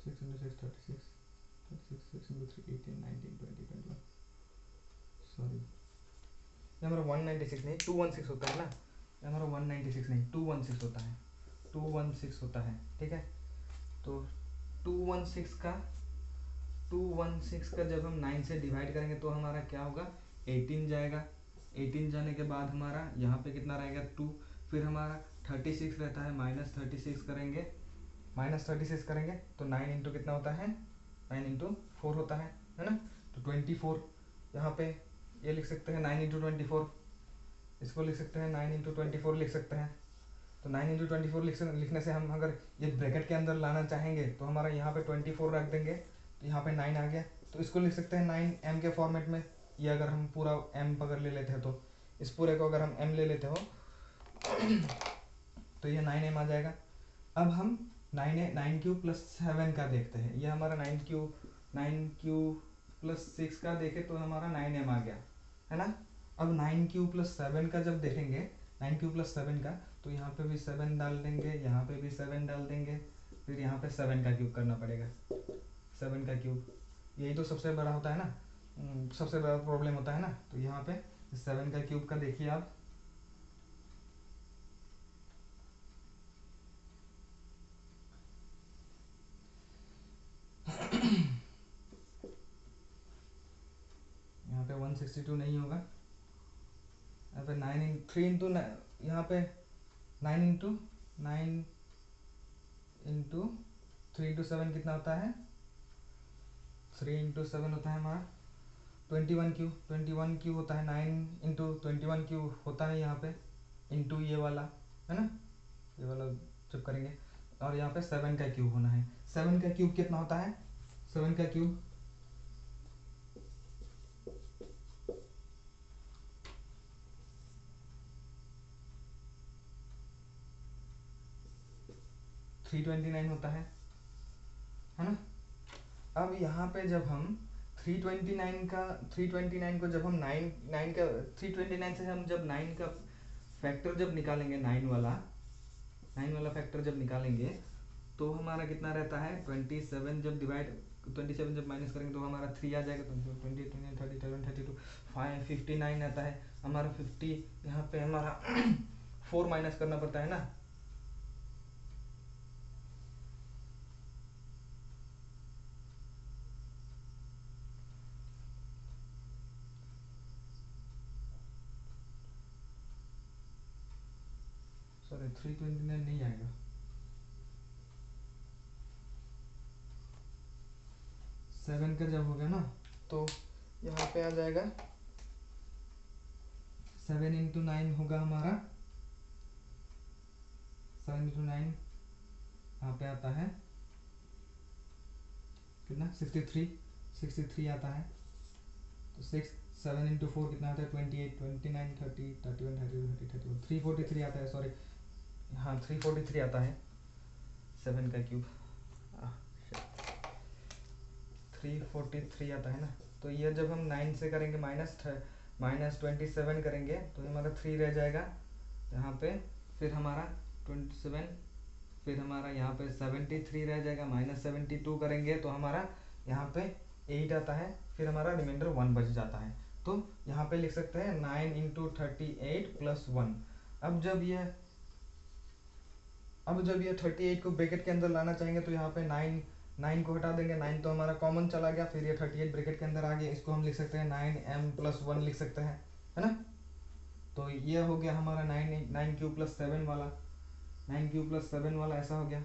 6 into 6 36, 6 into 3 18 19 20 21, सॉरी ये हमारा 196 नहीं 216 होता है ना, ये हमारा 196 नहीं 216 होता है, 216 होता है, ठीक है। तो 216 का जब हम 9 से डिवाइड करेंगे तो हमारा क्या होगा, 18 जाएगा। 18 जाने के बाद हमारा यहाँ पे कितना रहेगा 2, फिर हमारा 36 रहता है, माइनस 36 करेंगे तो 9 इंटू कितना होता है, 9 इंटू 4 होता है ना। तो 24 यहाँ पे ये लिख सकते हैं 9 इंटू 24, इसको लिख सकते हैं 9 इंटू 24 लिख सकते हैं। तो 9 इंटू 24 लिखने से हम अगर ये ब्रैकेट के अंदर लाना चाहेंगे तो हमारा यहाँ पे 24 रख देंगे तो यहाँ पे 9 आ गया। तो इसको लिख सकते हैं 9m के फॉर्मेट में। ये अगर हम पूरा m अगर ले लेते हैं तो इस पूरे को अगर हम m ले लेते हो तो ये 9m आ जाएगा। अब हम 9 क्यू प्लस 7 का देखते हैं। ये हमारा 9 क्यू प्लस 6 का देखे तो हमारा 9m आ गया है ना। अब 9 क्यू प्लस 7 का जब देखेंगे, 9 क्यू प्लस 7 का, तो यहाँ पे भी 7 डाल देंगे, यहाँ पे भी 7 डाल देंगे, फिर यहाँ पे 7 का क्यूब करना पड़ेगा। 7 का क्यूब यही तो सबसे बड़ा होता है ना, सबसे बड़ा प्रॉब्लम होता है ना। तो यहाँ पे 7 का क्यूब का देखिए आप, यहाँ पे 162 नहीं होगा, यहाँ पे 3 इंटू यहाँ पे 9 इंटू 3 इंटू 7 कितना होता है, 3 इंटू 7 होता है हमारा 21 क्यू होता है। 9 इंटू 21 क्यू होता है यहाँ पे, इंटू ये वाला है ना, ये वाला जब करेंगे, और यहाँ पे 7 का क्यूब होना है। 7 का क्यूब कितना होता है, 7 का क्यूब 329 होता है ना। अब यहाँ पे जब हम 329 को जब हम 9 का 329 से हम जब 9 का फैक्टर जब निकालेंगे, 9 वाला फैक्टर जब निकालेंगे तो हमारा कितना रहता है 27 जब माइनस करेंगे तो हमारा 3 आ जाएगा। तो 20 29 37 32 59 आता है हमारा 50। यहाँ पे हमारा 4 माइनस करना पड़ता है ना, सॉरी 329 नहीं आएगा, 7 का जब हो गया ना तो यहाँ पे आ जाएगा 7 इंटू 9 होगा हमारा, 7 इंटू 9 यहाँ पे आता है कितना 63 आता है। तो 7 इंटू 4 कितना आता है 28 29 30 31 32 33 343 आता है, सॉरी हाँ 343 आता है 7 का क्यूब 343 आता है ना। तो ये जब हम 9 से करेंगे माइनस 27 करेंगे तो हमारा 3 रह जाएगा यहाँ पे, फिर हमारा 27, फिर हमारा यहाँ पे 73 रह जाएगा, माइनस 72 करेंगे तो हमारा यहाँ पे 8 आता है, फिर हमारा रिमाइंडर 1 बच जाता है। तो यहाँ पे लिख सकते हैं 9 इंटू 38 प्लस 1। अब जब ये 38 को ब्रैकेट के अंदर लाना चाहेंगे तो यहाँ पे 9 को हटा देंगे, 9 तो हमारा कॉमन चला गया, फिर ये 38 ब्रैकेट के अंदर आ गया, इसको हम लिख सकते हैं 9m प्लस 1 लिख सकते हैं, है ना। तो ये हो गया हमारा 9 क्यू प्लस 7 वाला, 9 क्यू प्लस 7 वाला ऐसा हो गया।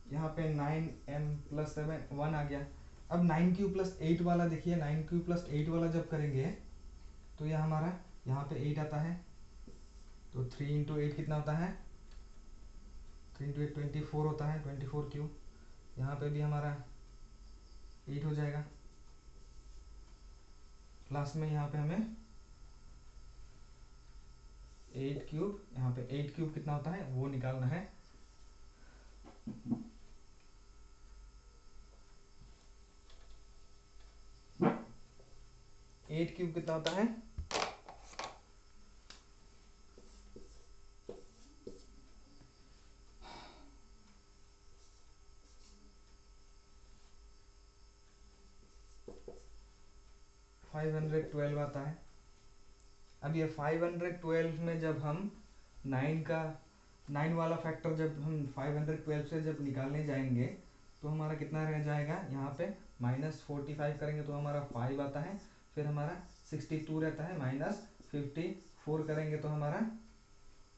यहाँ पे 9m+7 1 आ गया। अब 9 क्यूब + 8 वाला देखिए, 9 क्यूब + 8 वाला जब करेंगे तो यह हमारा यहाँ पे 8 आता है, तो 3 × 8 कितना होता है, 3 × 8 24 होता है, 24 क्यूब। यहाँ पे भी हमारा 8 हो जाएगा। लास्ट में यहाँ पे हमें 8 क्यूब, यहाँ पे 8 क्यूब कितना होता है वो निकालना है। एट क्यूब कितना होता है, 512 आता है। अब ये 512 में जब हम 9 वाला फैक्टर जब हम 512 से जब निकालने जाएंगे तो हमारा कितना रह जाएगा, यहाँ पे -45 करेंगे तो हमारा 5 आता है। फिर हमारा 62 रहता है, -54 करेंगे तो हमारा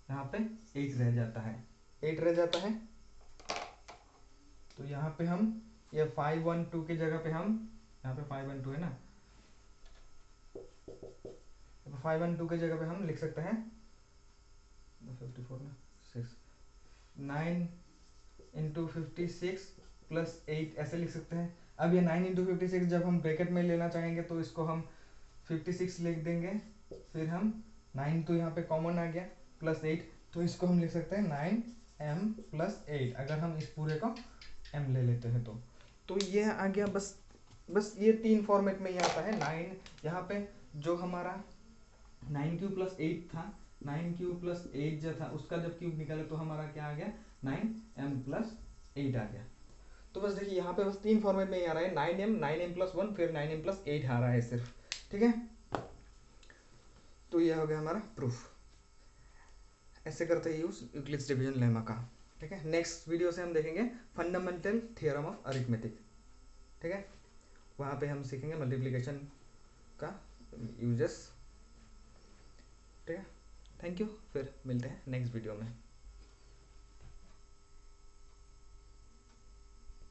यहाँ पे 8 रह जाता है, 8 रह जाता है। तो यहाँ पे हम ये 512 की जगह पे हम, यहाँ पे 512 है ना, 512 की जगह पे हम लिख सकते हैं 54 ना 6, 9 × 56 + 8 ऐसे लिख सकते हैं। अब ये 9 × 56 जब हम ब्रैकेट में लेना चाहेंगे तो इसको हम 56 लिख देंगे, फिर हम 9 तो यहाँ पे कॉमन आ गया, +8 तो इसको हम लिख सकते हैं 9m+8, अगर हम इस पूरे को m ले लेते हैं तो ये आ गया। बस ये 3 फॉर्मेट में ये आता है। 9 यहाँ पे जो हमारा 9 क्यूब + 8 था, 9 क्यूब + 8 जो था उसका जब क्यूब निकाले तो हमारा क्या आ गया, 9m+8 आ गया। तो बस देखिए यहाँ पे बस 3 फॉर्मेट में ही आ रहा है, 9m, 9m+1 फिर 9m+8 आ रहा है सिर्फ, ठीक है। तो ये हो गया हमारा प्रूफ। ऐसे करते हैं यूज यूक्लिड्स डिवीजन लेमा का, ठीक है। नेक्स्ट वीडियो से हम देखेंगे फंडामेंटल थ्योरम ऑफ अरिथमेटिक, ठीक है। वहाँ पे हम सीखेंगे मल्टीप्लिकेशन का यूजेस, ठीक है। थैंक यू, फिर मिलते हैं नेक्स्ट वीडियो में।